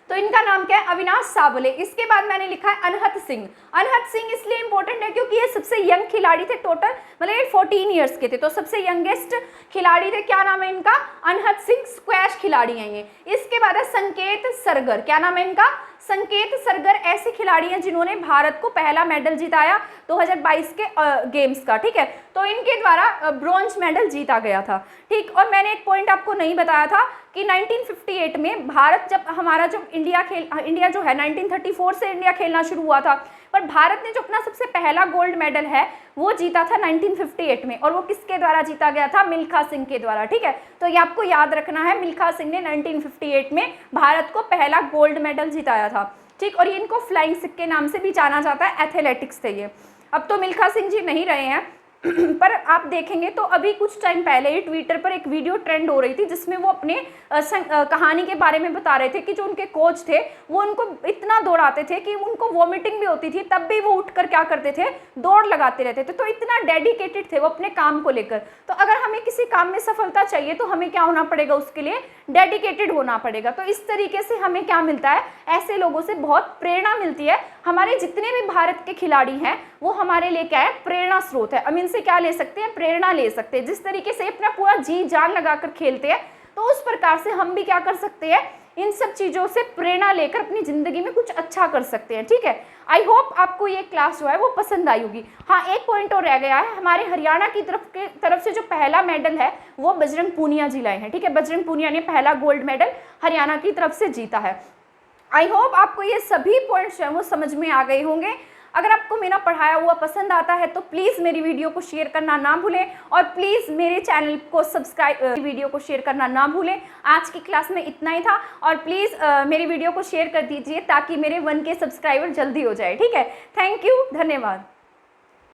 तो इनका नाम क्या है, अविनाश साबले। इसके बाद मैंने लिखा है अनहत सिंह। अनहत सिंह इसलिए इंपॉर्टेंट है क्योंकि ये सबसे यंग खिलाड़ी थे, टोटल मतलब ये 14 ईयर्स के थे, तो सबसे यंगेस्ट खिलाड़ी थे। क्या नाम है इनका, अनहत सिंह, स्क्वैश खिलाड़ी हैं ये। इसके बाद है संकेत सरगर। क्या नाम है इनका, संकेत सरगर ऐसे खिलाड़ी हैं जिन्होंने भारत को पहला मेडल जिताया 2022 के गेम्स का, ठीक है। तो इनके द्वारा ब्रॉन्ज मेडल जीता गया था, ठीक। और मैंने एक पॉइंट आपको नहीं बताया था कि 1958 में भारत जब हमारा जो इंडिया जो है 1934 से इंडिया खेलना शुरू हुआ था, पर भारत ने जो अपना सबसे पहला गोल्ड मेडल है वो जीता था 1958 में। और वो किसके द्वारा जीता गया था, मिल्खा सिंह के द्वारा, ठीक है। तो ये आपको याद रखना है, मिल्खा सिंह ने 1958 में भारत को पहला गोल्ड मेडल जिताया था, ठीक। और ये इनको फ्लाइंग सिख के नाम से भी जाना जाता है, एथलेटिक्स थे ये। अब तो मिल्खा सिंह जी नहीं रहे हैं पर आप देखेंगे तो अभी कुछ टाइम पहले ही ट्विटर पर एक वीडियो ट्रेंड हो रही थी जिसमें वो अपने कहानी के बारे में बता रहे थे कि जो उनके कोच थे वो उनको इतना दौड़ाते थे कि उनको वॉमिटिंग भी होती थी, तब भी वो उठकर क्या करते थे, दौड़ लगाते रहते थे। तो इतना डेडिकेटेड थे वो अपने काम को लेकर। तो अगर हमें किसी काम में सफलता चाहिए तो हमें क्या होना पड़ेगा, उसके लिए डेडिकेटेड होना पड़ेगा। तो इस तरीके से हमें क्या मिलता है, ऐसे लोगों से बहुत प्रेरणा मिलती है। हमारे जितने भी भारत के खिलाड़ी हैं वो हमारे लिए क्या है, प्रेरणा स्रोत है। हम इनसे क्या ले सकते हैं, प्रेरणा ले सकते हैं। जिस तरीके से अपना पूरा जी जान लगाकर खेलते हैं तो उस प्रकार से हम भी क्या कर सकते हैं, इन सब चीज़ों से प्रेरणा लेकर अपनी ज़िंदगी में कुछ अच्छा कर सकते हैं, ठीक है। आई होप आपको ये क्लास जो है वो पसंद आई होगी। हाँ, एक पॉइंट और रह गया है, हमारे हरियाणा की तरफ से जो पहला मेडल है वो बजरंग पूनिया जी लाए हैं, ठीक है। बजरंग पूनिया ने पहला गोल्ड मेडल हरियाणा की तरफ से जीता है। आई होप आपको ये सभी पॉइंट्स जो हैं वो समझ में आ गए होंगे। अगर आपको मेरा पढ़ाया हुआ पसंद आता है तो प्लीज़ मेरी वीडियो को शेयर करना ना भूलें और प्लीज़ मेरे चैनल को सब्सक्राइब, वीडियो को शेयर करना ना भूलें। आज की क्लास में इतना ही था और प्लीज़ मेरी वीडियो को शेयर कर दीजिए ताकि मेरे 1K सब्सक्राइबर जल्दी हो जाए, ठीक है। थैंक यू, धन्यवाद।